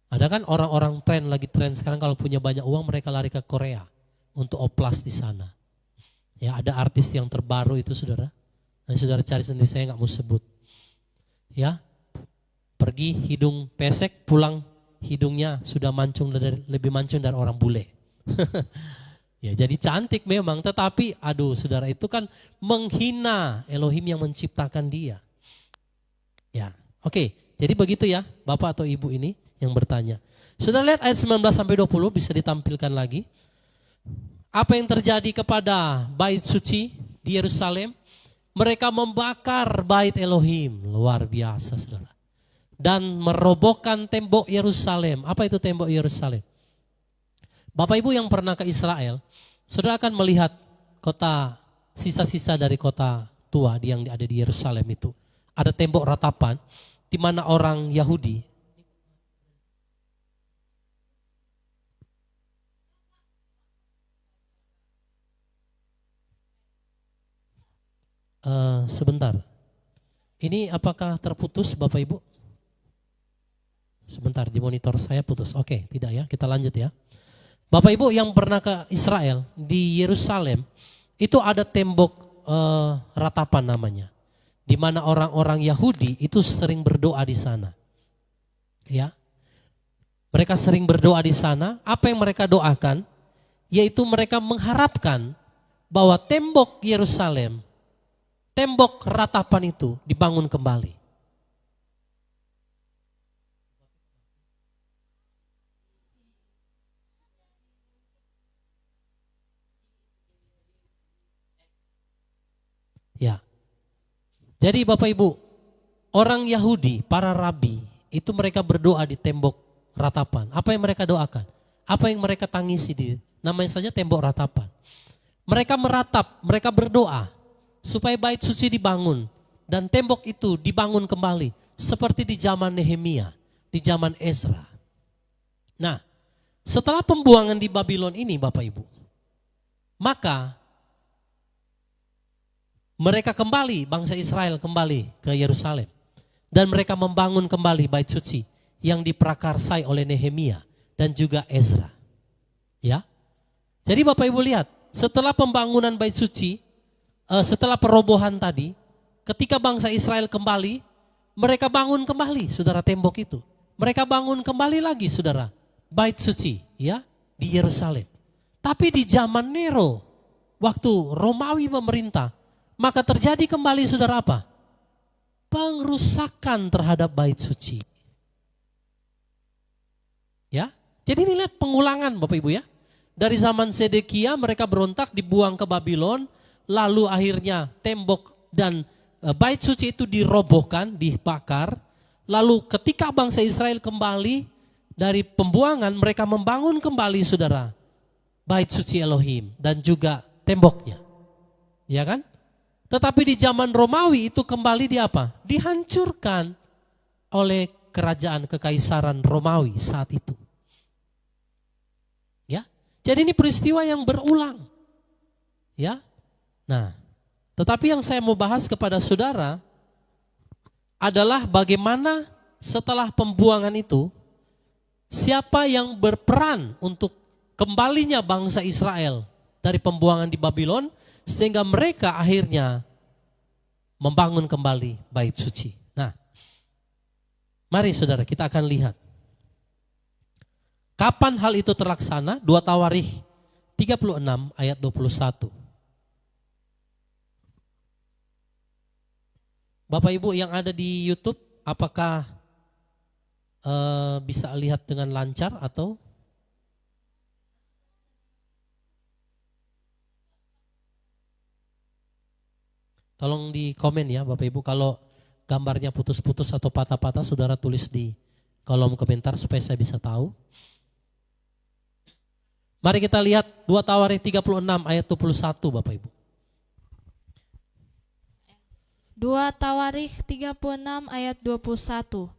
Speaker 1: ada kan orang-orang lagi tren sekarang kalau punya banyak uang mereka lari ke Korea untuk oplas di sana. Ya, ada artis yang terbaru itu saudara. Dan saudara cari sendiri, saya nggak mau sebut. Ya, pergi hidung pesek, pulang hidungnya sudah lebih mancung dari orang bule. Ya, jadi cantik memang, tetapi aduh saudara itu kan menghina Elohim yang menciptakan dia. Ya, oke. Jadi begitu ya Bapak atau Ibu ini yang bertanya. Sudah lihat ayat 19 sampai 20 bisa ditampilkan lagi. Apa yang terjadi kepada bait suci di Yerusalem? Mereka membakar bait Elohim, luar biasa saudara. Dan merobohkan tembok Yerusalem. Apa itu tembok Yerusalem? Bapak Ibu yang pernah ke Israel, saudara akan melihat kota, sisa-sisa dari kota tua yang ada di Yerusalem itu. Ada tembok ratapan di mana orang Yahudi sebentar. Ini apakah terputus Bapak Ibu? Sebentar, di monitor saya putus. Oke, tidak ya, kita lanjut ya. Bapak Ibu yang pernah ke Israel, di Yerusalem, itu ada tembok ratapan namanya. Di mana orang-orang Yahudi itu sering berdoa di sana. Ya. Mereka sering berdoa di sana. Apa yang mereka doakan? Yaitu mereka mengharapkan bahwa tembok Yerusalem, tembok ratapan itu dibangun kembali. Ya. Jadi Bapak Ibu, orang Yahudi, para rabi, itu mereka berdoa di tembok ratapan. Apa yang mereka doakan? Apa yang mereka tangisi di namanya saja tembok ratapan. Mereka meratap, mereka berdoa supaya bait suci dibangun dan tembok itu dibangun kembali seperti di zaman Nehemia, di zaman Ezra. Nah, setelah pembuangan di Babylon ini Bapak Ibu, maka mereka kembali, bangsa Israel kembali ke Yerusalem. Dan mereka membangun kembali bait suci yang diprakarsai oleh Nehemia dan juga Ezra. Ya. Jadi Bapak Ibu lihat, setelah pembangunan bait suci, setelah perobohan tadi, ketika bangsa Israel kembali, mereka bangun kembali saudara tembok itu. Mereka bangun kembali lagi saudara, bait suci ya di Yerusalem. Tapi di zaman Nero, waktu Romawi memerintah, maka terjadi kembali saudara apa? Pengrusakan terhadap bait suci. Ya, jadi ini lihat pengulangan Bapak Ibu ya. Dari zaman Sedekia mereka berontak, dibuang ke Babylon, lalu akhirnya tembok dan bait suci itu dirobohkan, dibakar. Lalu ketika bangsa Israel kembali dari pembuangan, mereka membangun kembali saudara bait suci Elohim dan juga temboknya. Ya kan? Tetapi di zaman Romawi itu kembali di apa? Dihancurkan. oleh kerajaan kekaisaran Romawi saat itu. Ya. Jadi ini peristiwa yang berulang. Ya. Nah, tetapi yang saya mau bahas kepada saudara adalah bagaimana setelah pembuangan itu, siapa yang berperan untuk kembalinya bangsa Israel dari pembuangan di Babylon sehingga mereka akhirnya membangun kembali bait suci. Nah, mari saudara kita akan lihat. Kapan hal itu terlaksana? 2 Tawarikh 36 ayat 21. Bapak Ibu yang ada di YouTube, apakah bisa lihat dengan lancar atau? Tolong di komen ya Bapak Ibu, kalau gambarnya putus-putus atau patah-patah saudara tulis di kolom komentar supaya saya bisa tahu. Mari kita lihat 2 Tawarikh 36 ayat 21 Bapak Ibu.
Speaker 3: 2 Tawarikh 36 ayat 21.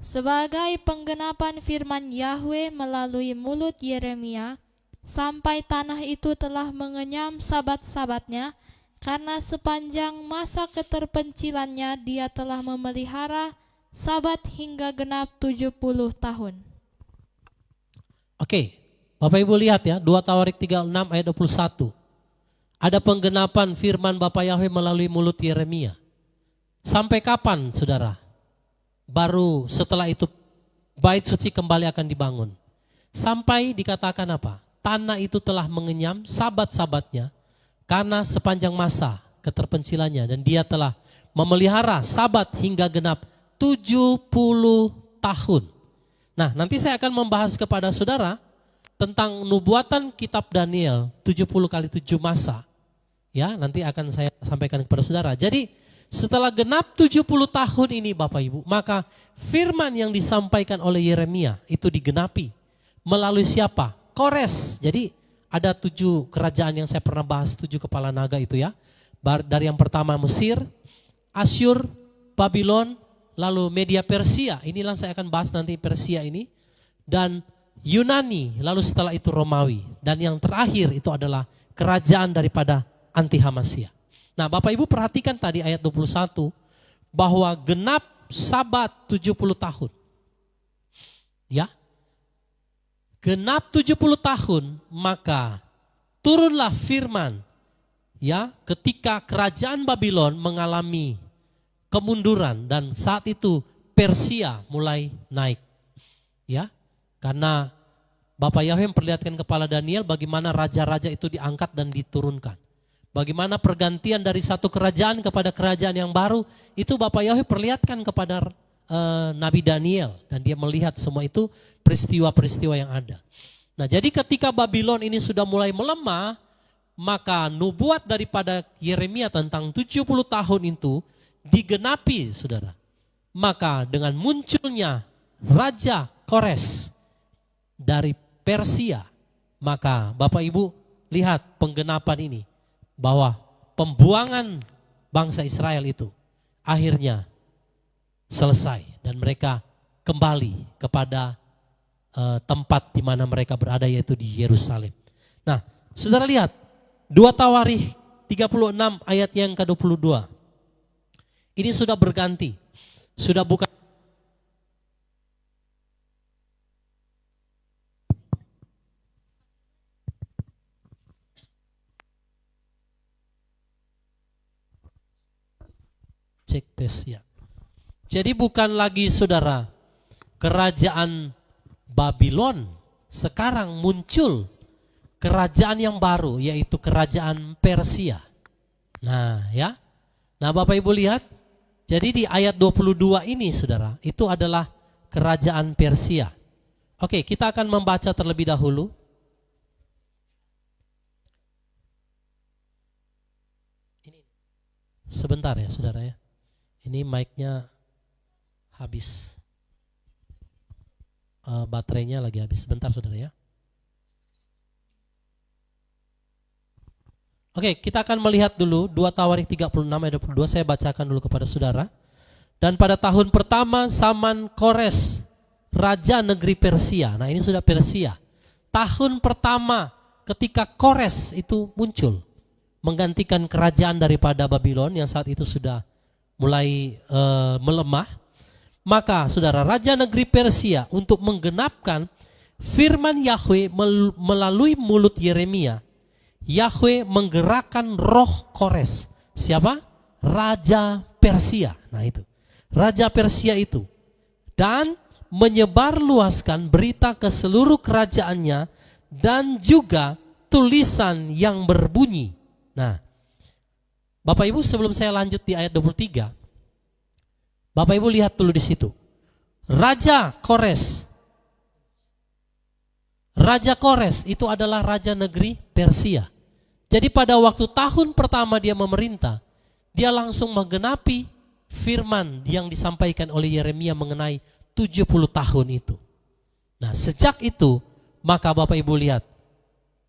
Speaker 3: Sebagai penggenapan firman Yahweh melalui mulut Yeremia, sampai tanah itu telah mengenyam sabat-sabatnya, karena sepanjang masa keterpencilannya dia telah memelihara sabat hingga genap 70 tahun.
Speaker 1: Oke, Bapak Ibu lihat ya, 2 Tawarikh 36 ayat 21. Ada penggenapan firman Bapa Yahweh melalui mulut Yeremia. Sampai kapan saudara? Baru setelah itu bait suci kembali akan dibangun. Sampai dikatakan apa? Tanah itu telah mengenyam sabat-sabatnya karena sepanjang masa keterpencilannya, dan dia telah memelihara sabat hingga genap 70 tahun. Nah, nanti saya akan membahas kepada saudara tentang nubuatan kitab Daniel 70 kali 7 masa. Ya, nanti akan saya sampaikan kepada saudara. Jadi setelah genap 70 tahun ini Bapak Ibu, maka firman yang disampaikan oleh Yeremia itu digenapi. Melalui siapa? Kores. Jadi ada 7 kerajaan yang saya pernah bahas, 7 kepala naga itu ya. Dari yang pertama Mesir, Asyur, Babylon, lalu Media Persia. Inilah saya akan bahas nanti Persia ini. Dan Yunani, lalu setelah itu Romawi. Dan yang terakhir itu adalah kerajaan daripada anti-Hamasya. Nah Bapak Ibu perhatikan tadi ayat 21 bahwa genap sabat 70 tahun. Ya. Genap 70 tahun maka turunlah firman ya ketika kerajaan Babylon mengalami kemunduran dan saat itu Persia mulai naik. Ya. Karena Bapak Yahweh memperlihatkan kepada Daniel bagaimana raja-raja itu diangkat dan diturunkan. Bagaimana pergantian dari satu kerajaan kepada kerajaan yang baru, itu Bapak Yahweh perlihatkan kepada Nabi Daniel. Dan dia melihat semua itu peristiwa-peristiwa yang ada. Nah jadi ketika Babylon ini sudah mulai melemah, maka nubuat daripada Yeremia tentang 70 tahun itu digenapi saudara. Maka dengan munculnya Raja Kores dari Persia, maka Bapak Ibu lihat penggenapan ini. Bahwa pembuangan bangsa Israel itu akhirnya selesai dan mereka kembali kepada tempat di mana mereka berada, yaitu di Yerusalem. Nah, saudara lihat 2 Tawarikh 36 ayat yang ke-22. Ini sudah berganti. Sudah bukan cek tes ya. Jadi bukan lagi saudara kerajaan Babylon, sekarang muncul kerajaan yang baru yaitu kerajaan Persia. Nah ya, nah Bapak Ibu lihat, jadi di ayat 22 ini saudara itu adalah kerajaan Persia. Oke, kita akan membaca terlebih dahulu. Ini sebentar ya saudara ya. Ini mic-nya habis, baterainya lagi habis. Sebentar saudara ya. Oke, kita akan melihat dulu 2 Tawarikh 36 ayat 22. Saya bacakan dulu kepada saudara. Dan pada tahun pertama zaman Kores, raja negeri Persia. Nah ini sudah Persia. Tahun pertama ketika Kores itu muncul, menggantikan kerajaan daripada Babylon yang saat itu sudah mulai melemah. Maka saudara, raja negeri Persia untuk menggenapkan firman Yahweh melalui mulut Yeremia, Yahweh menggerakkan roh Kores. Siapa? Raja Persia. Nah itu, raja Persia itu. Dan menyebarluaskan berita ke seluruh kerajaannya dan juga tulisan yang berbunyi. Nah, Bapak Ibu, sebelum saya lanjut di ayat 23, Bapak Ibu lihat dulu di situ. Raja Kores. Raja Kores itu adalah raja negeri Persia. Jadi pada waktu tahun pertama dia memerintah, dia langsung menggenapi firman yang disampaikan oleh Yeremia mengenai 70 tahun itu. Nah, sejak itu maka Bapak Ibu lihat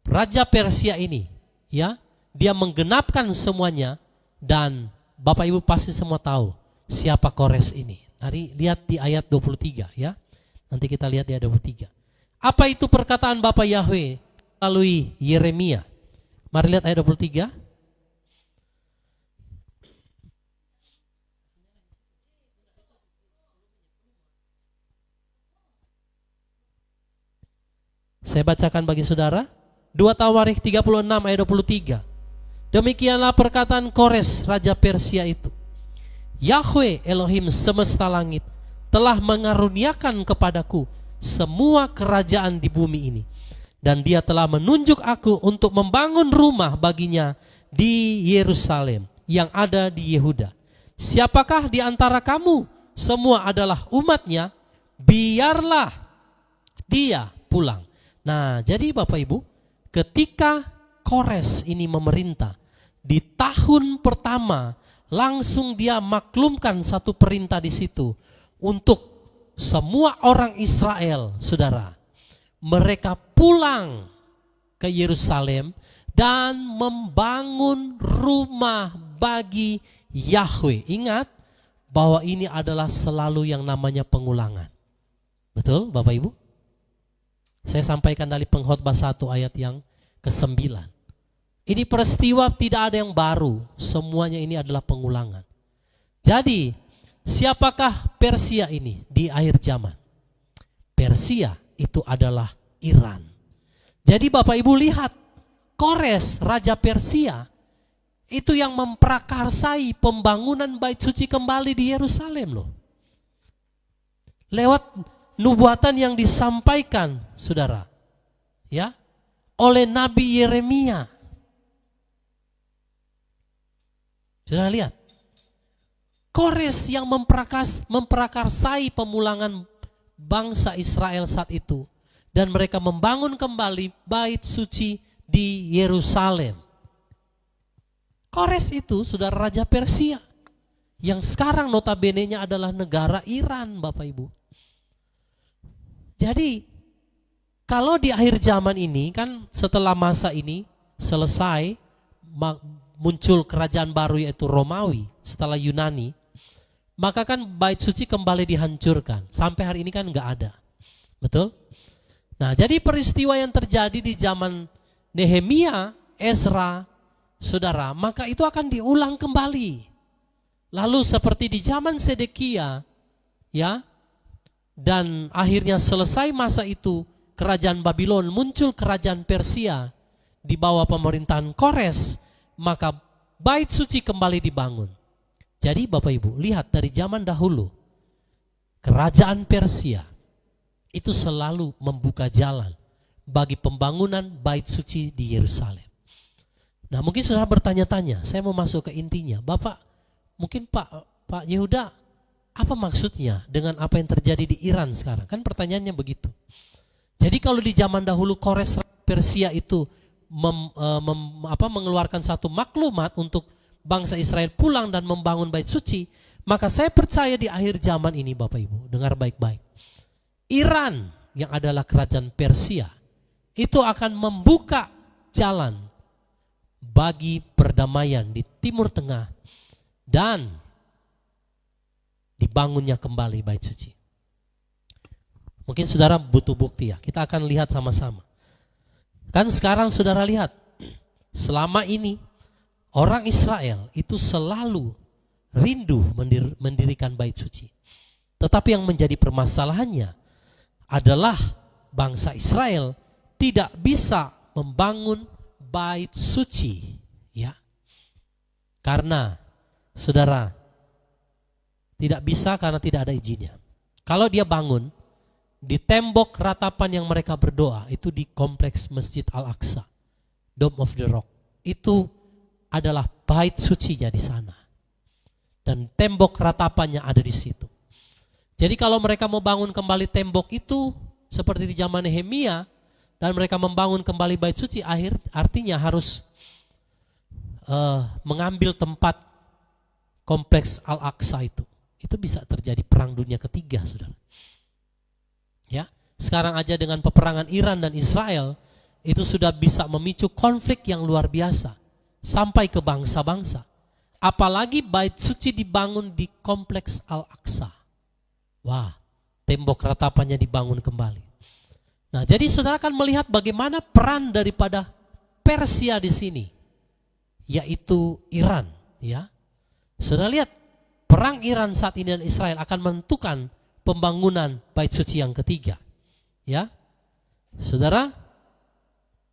Speaker 1: raja Persia ini, ya, dia menggenapkan semuanya, dan Bapak Ibu pasti semua tahu siapa Kores ini. Nanti lihat di ayat 23 ya. Nanti kita lihat di ayat 23. Apa itu perkataan Bapa Yahweh melalui Yeremia? Mari lihat ayat 23. Saya bacakan bagi saudara. 2 Tawarikh 36 ayat 23. Demikianlah perkataan Kores raja Persia itu. Yahweh Elohim semesta langit telah mengaruniakan kepadaku semua kerajaan di bumi ini, dan dia telah menunjuk aku untuk membangun rumah baginya di Yerusalem yang ada di Yehuda. Siapakah di antara kamu semua adalah umatnya? Biarlah dia pulang. Nah, jadi Bapak Ibu, ketika Kores ini memerintah, di tahun pertama langsung dia maklumkan satu perintah di situ untuk semua orang Israel, saudara, mereka pulang ke Yerusalem dan membangun rumah bagi Yahweh. Ingat bahwa ini adalah selalu yang namanya pengulangan. Betul Bapak Ibu? Saya sampaikan dari pengkhotbah 1 ayat yang ke-9. Ini peristiwa tidak ada yang baru, semuanya ini adalah pengulangan. Jadi, siapakah Persia ini di akhir zaman? Persia itu adalah Iran. Jadi Bapak Ibu lihat, Kores raja Persia itu yang memprakarsai pembangunan bait suci kembali di Yerusalem loh. Lewat nubuatan yang disampaikan, saudara, ya, oleh Nabi Yeremia. Saudara lihat, Kores yang memprakarsai pemulangan bangsa Israel saat itu, dan mereka membangun kembali bait suci di Yerusalem. Kores itu saudara raja Persia yang sekarang notabene-nya adalah negara Iran, Bapak Ibu. Jadi kalau di akhir zaman ini kan setelah masa ini selesai, muncul kerajaan baru yaitu Romawi setelah Yunani, maka kan bait suci kembali dihancurkan. Sampai hari ini kan nggak ada. Betul? Nah, jadi peristiwa yang terjadi di zaman Nehemia, Ezra, saudara, maka itu akan diulang kembali. Lalu seperti di zaman Sedekia, ya, dan akhirnya selesai masa itu, kerajaan Babylon, muncul kerajaan Persia di bawah pemerintahan Kores, maka bait suci kembali dibangun. Jadi Bapak Ibu, lihat dari zaman dahulu, kerajaan Persia itu selalu membuka jalan bagi pembangunan bait suci di Yerusalem. Nah, mungkin saudara bertanya-tanya, saya mau masuk ke intinya. Bapak, mungkin Pak Yehuda, apa maksudnya dengan apa yang terjadi di Iran sekarang? Kan pertanyaannya begitu. Jadi kalau di zaman dahulu Kores Persia itu mengeluarkan satu maklumat untuk bangsa Israel pulang dan membangun bait suci, maka saya percaya di akhir zaman ini Bapak Ibu, dengar baik-baik, Iran yang adalah kerajaan Persia itu akan membuka jalan bagi perdamaian di Timur Tengah dan dibangunnya kembali bait suci. Mungkin saudara butuh bukti ya, kita akan lihat sama-sama. Kan sekarang saudara lihat, selama ini orang Israel itu selalu rindu mendirikan bait suci. Tetapi yang menjadi permasalahannya adalah bangsa Israel tidak bisa membangun bait suci, ya. Karena saudara tidak bisa karena tidak ada izinnya. Kalau dia bangun di tembok ratapan yang mereka berdoa, itu di kompleks Masjid Al-Aqsa, Dome of the Rock, itu adalah bait sucinya di sana. Dan tembok ratapannya ada di situ. Jadi kalau mereka mau bangun kembali tembok itu seperti di zaman Nehemia dan mereka membangun kembali bait suci, artinya harus mengambil tempat kompleks Al-Aqsa itu. Itu bisa terjadi perang dunia ketiga, saudara. Ya, sekarang aja dengan peperangan Iran dan Israel itu sudah bisa memicu konflik yang luar biasa sampai ke bangsa-bangsa. Apalagi bait suci dibangun di kompleks Al-Aqsa. Wah, tembok ratapannya dibangun kembali. Nah, jadi saudara akan melihat bagaimana peran daripada Persia di sini, yaitu Iran. Ya, saudara lihat perang Iran saat ini dan Israel akan menentukan pembangunan bait suci yang ketiga. Ya, saudara,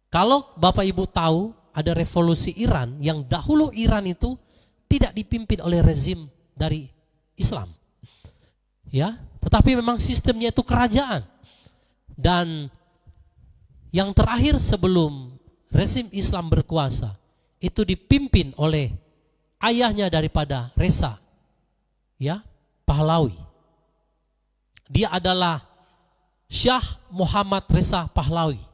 Speaker 1: kalau Bapak Ibu tahu ada revolusi Iran yang dahulu Iran itu tidak dipimpin oleh rezim dari Islam. Ya, tetapi memang sistemnya itu kerajaan. Dan yang terakhir sebelum rezim Islam berkuasa itu dipimpin oleh ayahnya daripada Reza, ya, Pahlawi. Dia adalah Syah Muhammad Reza Pahlawi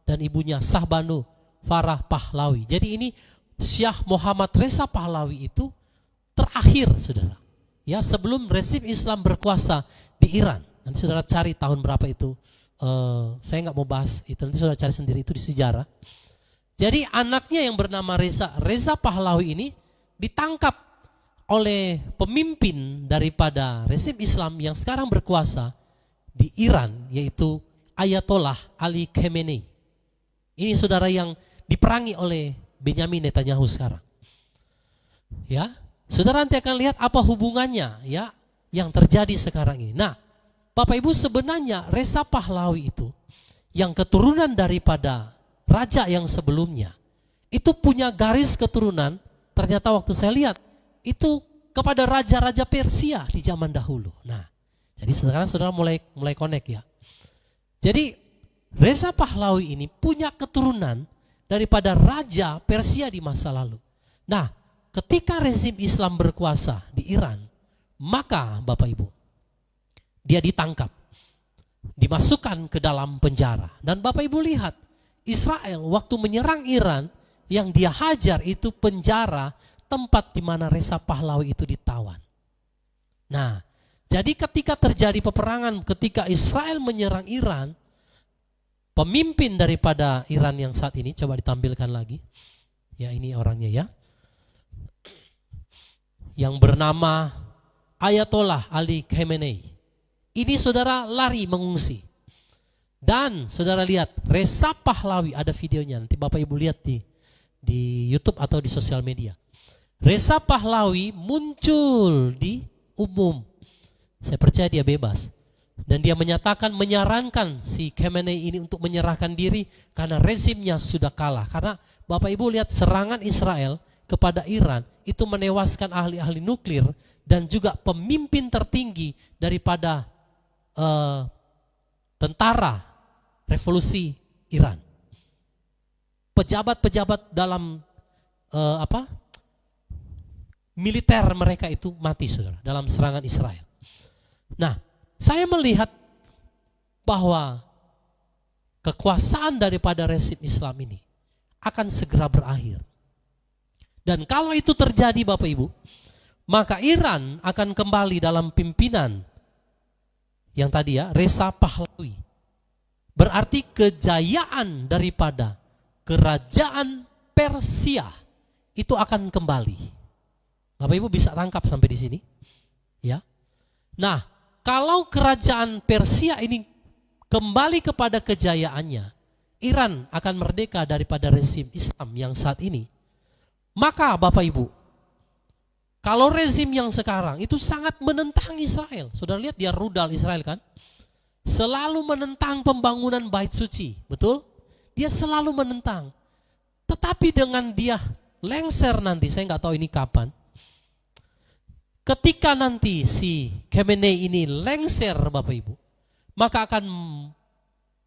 Speaker 1: dan ibunya Sahbanu Farah Pahlawi. Jadi ini Syah Muhammad Reza Pahlawi itu terakhir, saudara. Ya, sebelum rezim Islam berkuasa di Iran. Nanti saudara cari tahun berapa itu. Saya nggak mau bahas itu, nanti saudara cari sendiri, itu di sejarah. Jadi anaknya yang bernama Reza Pahlawi ini ditangkap oleh pemimpin daripada rezim Islam yang sekarang berkuasa di Iran, yaitu Ayatollah Ali Khamenei. Ini saudara yang diperangi oleh Benyamin Netanyahu sekarang. Ya, saudara nanti akan lihat apa hubungannya, ya, yang terjadi sekarang ini. Nah, Bapak Ibu, sebenarnya Reza Pahlawi itu yang keturunan daripada raja yang sebelumnya itu punya garis keturunan, ternyata waktu saya lihat itu kepada raja-raja Persia di zaman dahulu. Nah, jadi sekarang saudara mulai connect ya. Jadi Reza Pahlawi ini punya keturunan daripada raja Persia di masa lalu. Nah, ketika rezim Islam berkuasa di Iran, maka Bapak Ibu, dia ditangkap, dimasukkan ke dalam penjara. Dan Bapak Ibu lihat, Israel waktu menyerang Iran, yang dia hajar itu penjara, tempat di mana Reza Pahlawi itu ditawan. Nah, jadi ketika terjadi peperangan, ketika Israel menyerang Iran, pemimpin daripada Iran yang saat ini, coba ditampilkan lagi. Ya, ini orangnya ya. Yang bernama Ayatollah Ali Khamenei. Ini saudara lari mengungsi. Dan saudara lihat, Reza Pahlawi, ada videonya, nanti Bapak Ibu lihat di YouTube atau di sosial media. Reza Pahlawi muncul di umum. Saya percaya dia bebas. Dan dia menyatakan, menyarankan si Khamenei ini untuk menyerahkan diri karena rezimnya sudah kalah. Karena Bapak Ibu lihat serangan Israel kepada Iran itu menewaskan ahli-ahli nuklir dan juga pemimpin tertinggi daripada tentara revolusi Iran. Pejabat-pejabat dalam militer mereka itu mati, saudara, dalam serangan Israel. Nah, saya melihat bahwa kekuasaan daripada rezim Islam ini akan segera berakhir. Dan kalau itu terjadi Bapak Ibu, maka Iran akan kembali dalam pimpinan yang tadi ya, Reza Pahlawi. Berarti kejayaan daripada kerajaan Persia itu akan kembali. Bapak Ibu bisa tangkap sampai di sini? Ya. Nah, kalau kerajaan Persia ini kembali kepada kejayaannya, Iran akan merdeka daripada rezim Islam yang saat ini. Maka Bapak Ibu, kalau rezim yang sekarang itu sangat menentang Israel. Saudara lihat dia rudal Israel kan? Selalu menentang pembangunan bait suci, betul? Dia selalu menentang. Tetapi dengan dia lengser nanti, saya nggak tahu ini kapan. Ketika nanti si Khamenei ini lengser Bapak Ibu, maka akan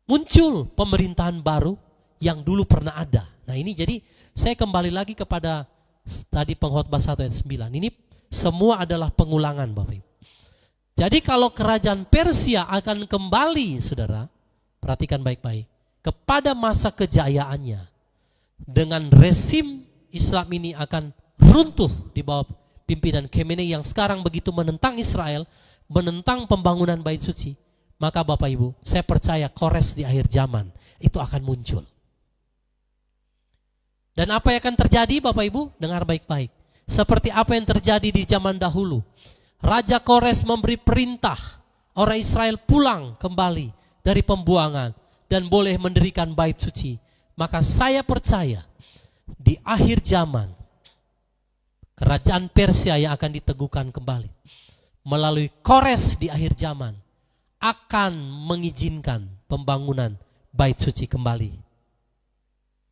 Speaker 1: muncul pemerintahan baru yang dulu pernah ada. Nah ini jadi saya kembali lagi kepada tadi pengkhotbah 1 ayat 9. Ini semua adalah pengulangan Bapak Ibu. Jadi kalau kerajaan Persia akan kembali, saudara, perhatikan baik-baik, kepada masa kejayaannya, dengan rezim Islam ini akan runtuh di bawah pimpinan Khamenei yang sekarang begitu menentang Israel, menentang pembangunan bait suci. Maka Bapak Ibu, saya percaya Kores di akhir zaman itu akan muncul. Dan apa yang akan terjadi Bapak Ibu? Dengar baik-baik. Seperti apa yang terjadi di zaman dahulu. Raja Kores memberi perintah orang Israel pulang kembali dari pembuangan dan boleh mendirikan bait suci. Maka saya percaya di akhir zaman kerajaan Persia yang akan diteguhkan kembali melalui Kores di akhir zaman akan mengizinkan pembangunan bait suci kembali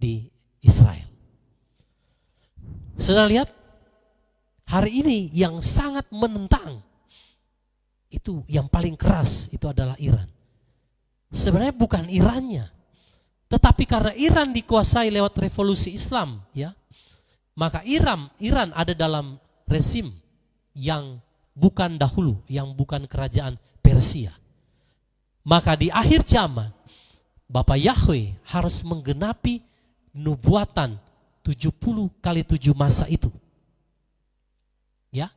Speaker 1: di Israel. Saudara lihat, hari ini yang sangat menentang itu yang paling keras itu adalah Iran. Sebenarnya bukan Irannya, tetapi karena Iran dikuasai lewat revolusi Islam, ya, maka Iran ada dalam rezim yang bukan dahulu, yang bukan kerajaan Persia. Maka di akhir zaman, Bapak Yahweh harus menggenapi nubuatan 70 kali 7 masa itu. Ya.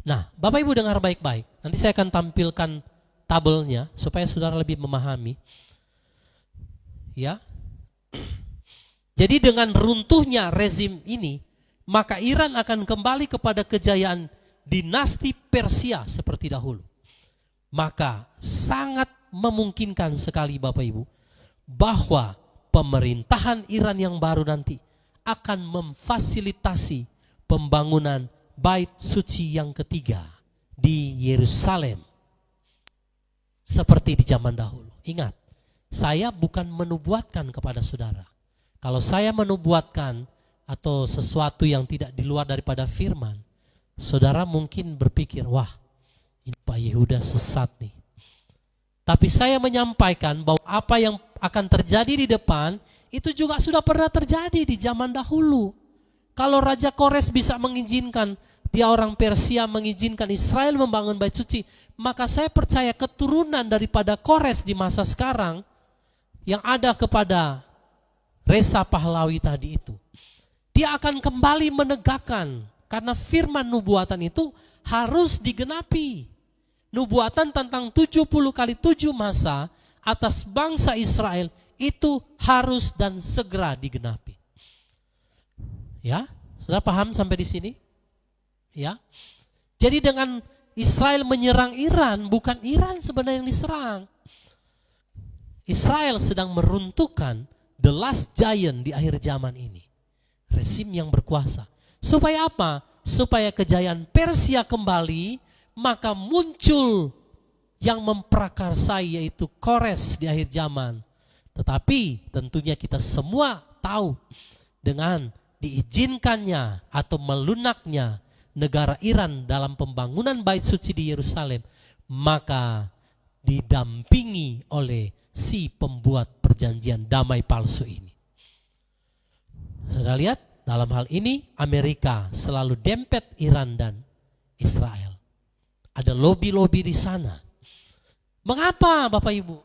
Speaker 1: Nah, Bapak Ibu dengar baik-baik. Nanti saya akan tampilkan tabelnya supaya saudara lebih memahami. Ya. Jadi dengan runtuhnya rezim ini, maka Iran akan kembali kepada kejayaan dinasti Persia seperti dahulu. Maka sangat memungkinkan sekali Bapak Ibu bahwa pemerintahan Iran yang baru nanti akan memfasilitasi pembangunan bait suci yang ketiga di Yerusalem seperti di zaman dahulu. Ingat, saya bukan menubuatkan kepada saudara. Kalau saya menubuatkan atau sesuatu yang tidak di luar daripada firman, saudara mungkin berpikir, wah ini Pak Yehuda sesat nih. Tapi saya menyampaikan bahwa apa yang akan terjadi di depan itu juga sudah pernah terjadi di zaman dahulu. Kalau Raja Kores bisa mengizinkan, dia orang Persia mengizinkan Israel membangun bait suci, maka saya percaya keturunan daripada Kores di masa sekarang yang ada kepada Reza Pahlawi tadi itu, dia akan kembali menegakkan, karena firman nubuatan itu harus digenapi. Nubuatan tentang 70 kali 7 masa atas bangsa Israel itu harus dan segera digenapi. Ya, sudah paham sampai di sini? Ya. Jadi dengan Israel menyerang Iran, bukan Iran sebenarnya yang diserang. Israel sedang meruntuhkan the last giant di akhir zaman ini. Rezim yang berkuasa. Supaya apa? Supaya kejayaan Persia kembali, maka muncul yang memprakarsai yaitu Kores di akhir zaman. Tetapi tentunya kita semua tahu dengan diizinkannya atau melunaknya negara Iran dalam pembangunan bait suci di Yerusalem, maka didampingi oleh si pembuat perjanjian damai palsu ini. Saudara lihat, dalam hal ini Amerika selalu dempet Iran dan Israel. Ada lobi-lobi di sana. Mengapa Bapak Ibu?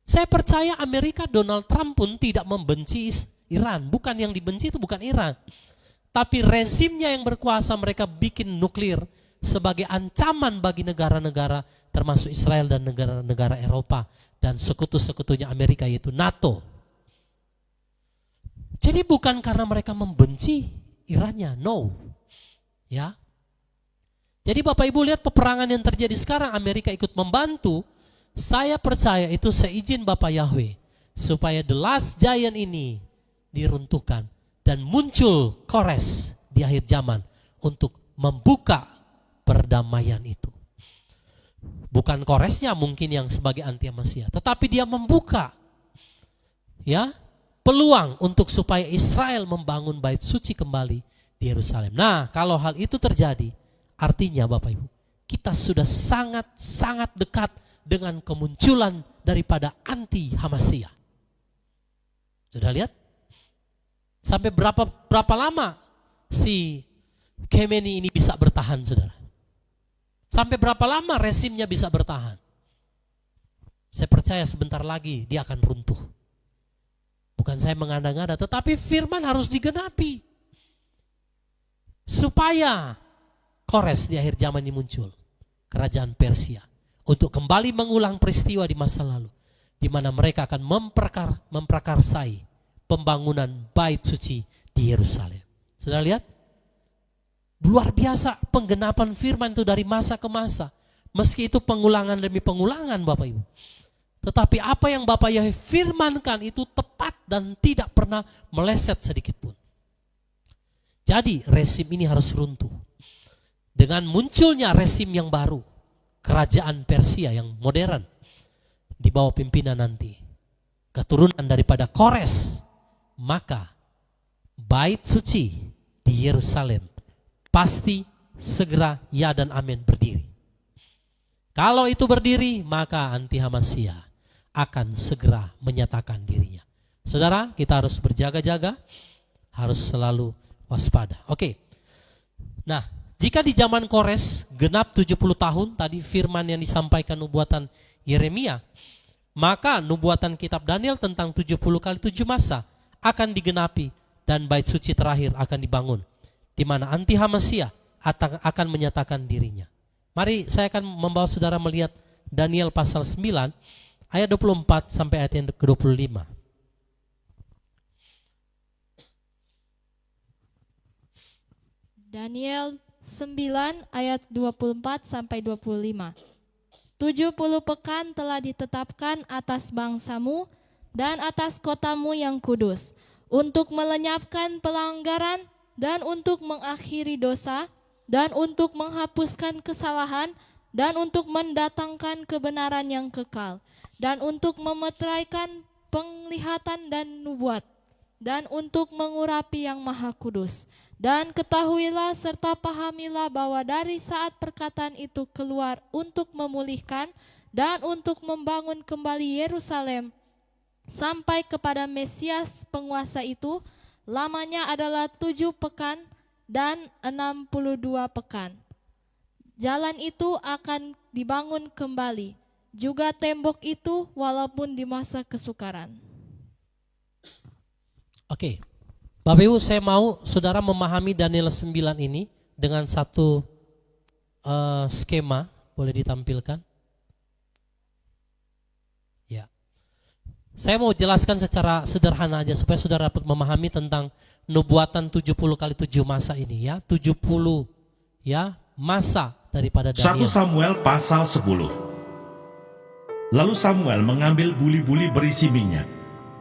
Speaker 1: Saya percaya Amerika, Donald Trump pun tidak membenci Iran. Bukan yang dibenci itu bukan Iran. Tapi rezimnya yang berkuasa, mereka bikin nuklir sebagai ancaman bagi negara-negara termasuk Israel dan negara-negara Eropa dan sekutu-sekutunya Amerika yaitu NATO. Jadi bukan karena mereka membenci Irannya, no. Ya. Jadi Bapak Ibu lihat peperangan yang terjadi sekarang, Amerika ikut membantu. Saya percaya itu seizin Bapak Yahweh, supaya the last giant ini diruntuhkan dan muncul Kores di akhir zaman untuk membuka perdamaian itu. Bukan Koresnya mungkin yang sebagai anti Masiah, tetapi dia membuka ya peluang untuk supaya Israel membangun bait suci kembali di Yerusalem. Nah, kalau hal itu terjadi, artinya Bapak Ibu, kita sudah sangat dekat dengan kemunculan daripada anti Hamasiyah. Sudah lihat? Sampai berapa lama si Khamenei ini bisa bertahan, saudara? Sampai berapa lama resimnya bisa bertahan? Saya percaya sebentar lagi dia akan runtuh. Bukan saya mengada-ngada, tetapi firman harus digenapi. Supaya Kores di akhir zaman ini muncul. Kerajaan Persia. Untuk kembali mengulang peristiwa di masa lalu. Di mana mereka akan memprakarsai pembangunan bait suci di Yerusalem. Sudah lihat? Luar biasa penggenapan firman itu dari masa ke masa. Meski itu pengulangan demi pengulangan Bapak Ibu. Tetapi apa yang Bapak Yahweh firmankan itu tepat dan tidak pernah meleset sedikit pun. Jadi resim ini harus runtuh. Dengan munculnya resim yang baru. Kerajaan Persia yang modern. Di bawah pimpinan nanti. Keturunan daripada Kores. Maka bait suci di Yerusalem pasti segera ya dan amin berdiri. Kalau itu berdiri, maka anti Hamasiyah akan segera menyatakan dirinya. Saudara, kita harus berjaga-jaga, harus selalu waspada. Oke. Nah, jika di zaman Kores genap 70 tahun, tadi firman yang disampaikan nubuatan Yeremia, maka nubuatan kitab Daniel tentang 70 kali 7 masa akan digenapi dan bait suci terakhir akan dibangun. Di mana anti Hamasiyah akan menyatakan dirinya. Mari saya akan membawa saudara melihat Daniel pasal 9 ayat 24 sampai ayat yang ke-25.
Speaker 3: Daniel 9 ayat 24 sampai 25. 70 pekan telah ditetapkan atas bangsamu dan atas kotamu yang kudus untuk melenyapkan pelanggaran dan untuk mengakhiri dosa, dan untuk menghapuskan kesalahan, dan untuk mendatangkan kebenaran yang kekal, dan untuk memeteraikan penglihatan dan nubuat, dan untuk mengurapi yang maha kudus. Dan ketahuilah serta pahamilah bahwa dari saat perkataan itu keluar untuk memulihkan dan untuk membangun kembali Yerusalem, sampai kepada Mesias penguasa itu, lamanya adalah 7 pekan dan 62 pekan. Jalan itu akan dibangun kembali, juga tembok itu walaupun di masa kesukaran.
Speaker 1: Oke, Bapak Ibu, saya mau saudara memahami Daniel 9 ini dengan satu skema, boleh ditampilkan? Ya. Saya mau jelaskan secara sederhana aja supaya saudara dapat memahami tentang nubuatan 70 kali 7 masa ini ya. 70 ya masa daripada Daniel.
Speaker 2: 1 Samuel pasal 10. Lalu Samuel mengambil buli-buli berisi minyak.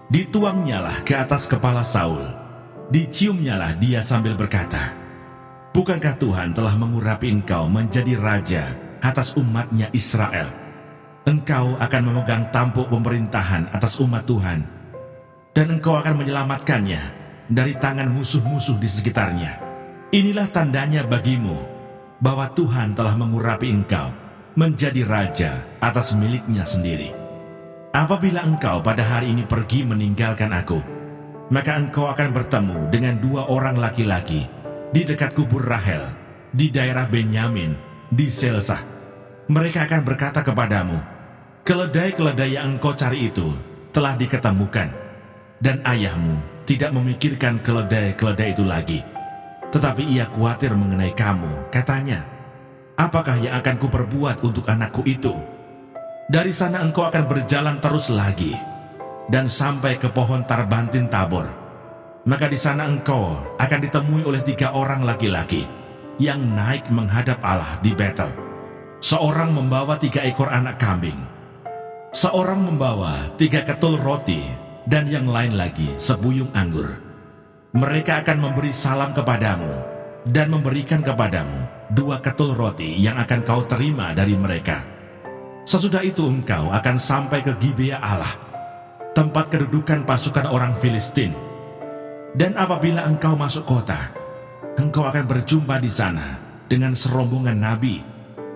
Speaker 2: Dituangnyalah ke atas kepala Saul. Diciumnyalah dia sambil berkata, "Bukankah Tuhan telah mengurapi engkau menjadi raja atas umatnya Israel? Engkau akan memegang tampuk pemerintahan atas umat Tuhan, dan engkau akan menyelamatkannya dari tangan musuh-musuh di sekitarnya. Inilah tandanya bagimu bahwa Tuhan telah mengurapi engkau menjadi raja atas miliknya sendiri. Apabila engkau pada hari ini pergi meninggalkan aku, maka engkau akan bertemu dengan 2 orang laki-laki di dekat kubur Rahel di daerah Benyamin di Selsah. Mereka akan berkata kepadamu, keledai-keledai yang engkau cari itu telah diketemukan, dan ayahmu tidak memikirkan keledai-keledai itu lagi, tetapi ia khawatir mengenai kamu. Katanya, apakah yang akan kuperbuat untuk anakku itu? Dari sana engkau akan berjalan terus lagi, dan sampai ke pohon Tarbantin Tabor. Maka di sana engkau akan ditemui oleh 3 orang laki-laki. yang naik menghadap Allah di Betel. Seorang membawa 3 ekor anak kambing, seorang membawa 3 ketul roti, dan yang lain lagi sebuyung anggur. Mereka akan memberi salam kepadamu dan memberikan kepadamu 2 ketul roti yang akan kau terima dari mereka. Sesudah itu engkau akan sampai ke Gibea Allah, tempat kedudukan pasukan orang Filistin. Dan apabila engkau masuk kota, engkau akan berjumpa di sana dengan serombongan nabi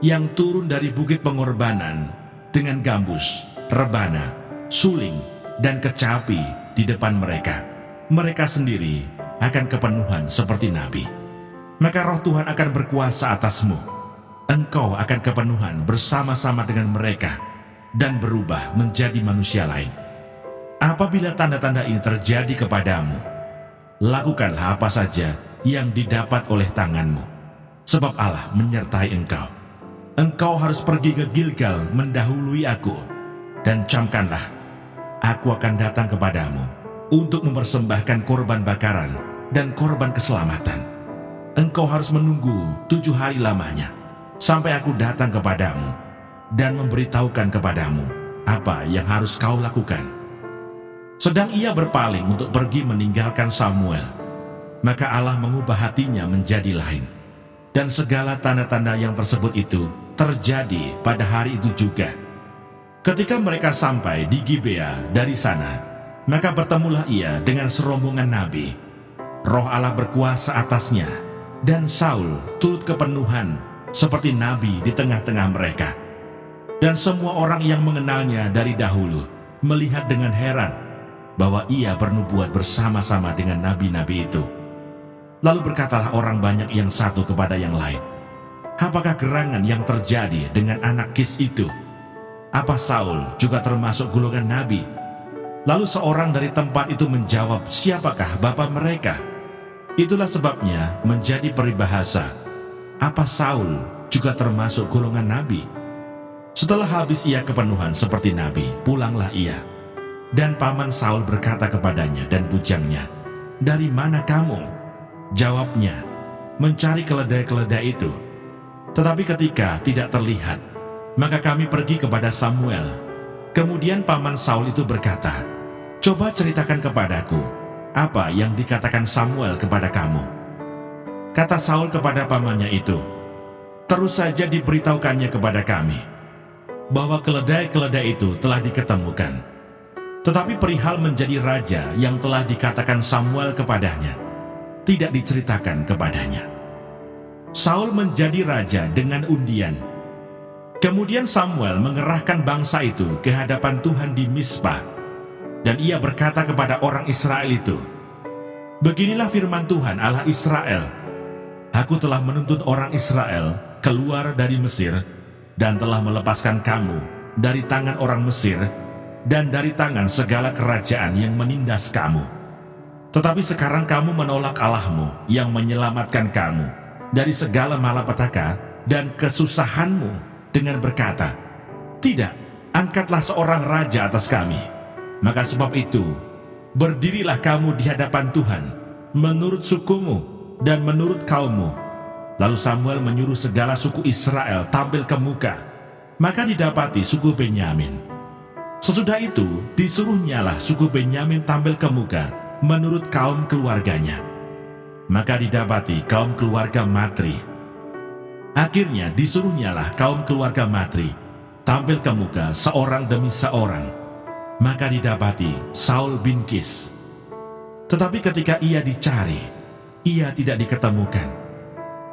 Speaker 2: yang turun dari bukit pengorbanan dengan gambus, rebana, suling, dan kecapi di depan mereka. Mereka sendiri akan kepenuhan seperti nabi. Maka roh Tuhan akan berkuasa atasmu. Engkau akan kepenuhan bersama-sama dengan mereka dan berubah menjadi manusia lain. Apabila tanda-tanda ini terjadi kepadamu, lakukanlah apa saja yang didapat oleh tanganmu, sebab Allah menyertai engkau. Engkau harus pergi ke Gilgal mendahului aku, dan camkanlah, aku akan datang kepadamu untuk mempersembahkan korban bakaran dan korban keselamatan. Engkau harus menunggu 7 hari lamanya, sampai aku datang kepadamu dan memberitahukan kepadamu apa yang harus kau lakukan. Sedang ia berpaling untuk pergi meninggalkan Samuel, maka Allah mengubah hatinya menjadi lain. Dan segala tanda-tanda yang tersebut itu terjadi pada hari itu juga. Ketika mereka sampai di Gibea dari sana, maka bertemulah ia dengan serombongan nabi. Roh Allah berkuasa atasnya, dan Saul turut kepenuhan seperti nabi di tengah-tengah mereka. Dan semua orang yang mengenalnya dari dahulu melihat dengan heran bahwa ia bernubuat bersama-sama dengan nabi-nabi itu. Lalu berkatalah orang banyak yang satu kepada yang lain, apakah gerangan yang terjadi dengan anak Kis itu? Apa Saul juga termasuk golongan nabi? Lalu seorang dari tempat itu menjawab, siapakah bapa mereka? Itulah sebabnya menjadi peribahasa, apa Saul juga termasuk golongan nabi? Setelah habis ia kepenuhan seperti nabi, pulanglah ia. Dan paman Saul berkata kepadanya dan bujangnya, dari mana kamu? Jawabnya, mencari keledai-keledai itu. Tetapi ketika tidak terlihat, maka kami pergi kepada Samuel. Kemudian paman Saul itu berkata, coba ceritakan kepadaku, apa yang dikatakan Samuel kepada kamu? Kata Saul kepada pamannya itu, terus saja diberitahukannya kepada kami, bahwa keledai-keledai itu telah diketemukan. Tetapi perihal menjadi raja yang telah dikatakan Samuel kepadanya, tidak diceritakan kepadanya. Saul menjadi raja dengan undian. Kemudian Samuel mengerahkan bangsa itu ke hadapan Tuhan di Mizpah. Dan ia berkata kepada orang Israel itu, beginilah firman Tuhan Allah Israel, aku telah menuntun orang Israel keluar dari Mesir, dan telah melepaskan kamu dari tangan orang Mesir, dan dari tangan segala kerajaan yang menindas kamu. Tetapi sekarang kamu menolak Allahmu yang menyelamatkan kamu dari segala malapetaka dan kesusahanmu dengan berkata, tidak, angkatlah seorang raja atas kami. Maka sebab itu, berdirilah kamu di hadapan Tuhan, menurut sukumu dan menurut kaummu. Lalu Samuel menyuruh segala suku Israel tampil ke muka, maka didapati suku Benyamin. Sesudah itu, disuruhnyalah suku Benyamin tampil ke muka, menurut kaum keluarganya. Maka didapati kaum keluarga Matri. Akhirnya disuruhnyalah kaum keluarga Matri tampil ke muka seorang demi seorang. Maka didapati Saul bin Kis. Tetapi ketika ia dicari, ia tidak diketemukan.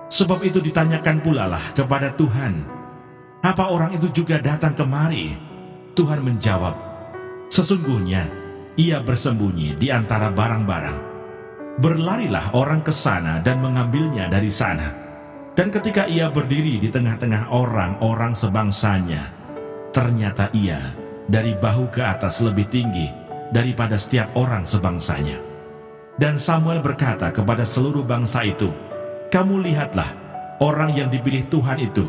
Speaker 2: Sebab itu ditanyakan pula lah kepada Tuhan, apa orang itu juga datang kemari? Tuhan menjawab, sesungguhnya ia bersembunyi di antara barang-barang. Berlarilah orang ke sana dan mengambilnya dari sana. Dan ketika ia berdiri di tengah-tengah orang-orang sebangsanya, ternyata ia dari bahu ke atas lebih tinggi daripada setiap orang sebangsanya. Dan Samuel berkata kepada seluruh bangsa itu, kamu lihatlah orang yang dipilih Tuhan itu,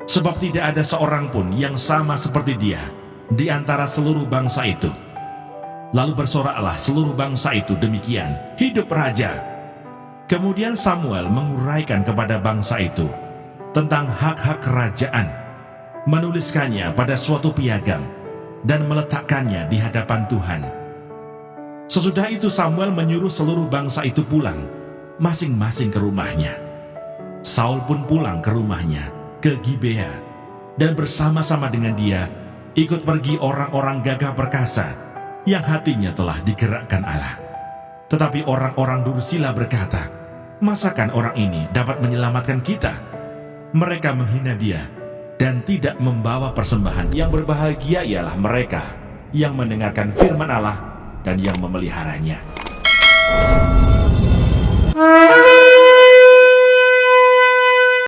Speaker 2: sebab tidak ada seorang pun yang sama seperti dia di antara seluruh bangsa itu. Lalu bersoraklah seluruh bangsa itu demikian, hidup raja. Kemudian Samuel menguraikan kepada bangsa itu tentang hak-hak kerajaan, menuliskannya pada suatu piagam, dan meletakkannya di hadapan Tuhan. Sesudah itu Samuel menyuruh seluruh bangsa itu pulang, masing-masing ke rumahnya. Saul pun pulang ke rumahnya, ke Gibea, dan bersama-sama dengan dia ikut pergi orang-orang gagah perkasa yang hatinya telah digerakkan Allah. Tetapi orang-orang dursila berkata, "Masakan orang ini dapat menyelamatkan kita?" Mereka menghina dia dan tidak membawa persembahan. Yang berbahagia ialah mereka yang mendengarkan firman Allah dan yang memeliharanya.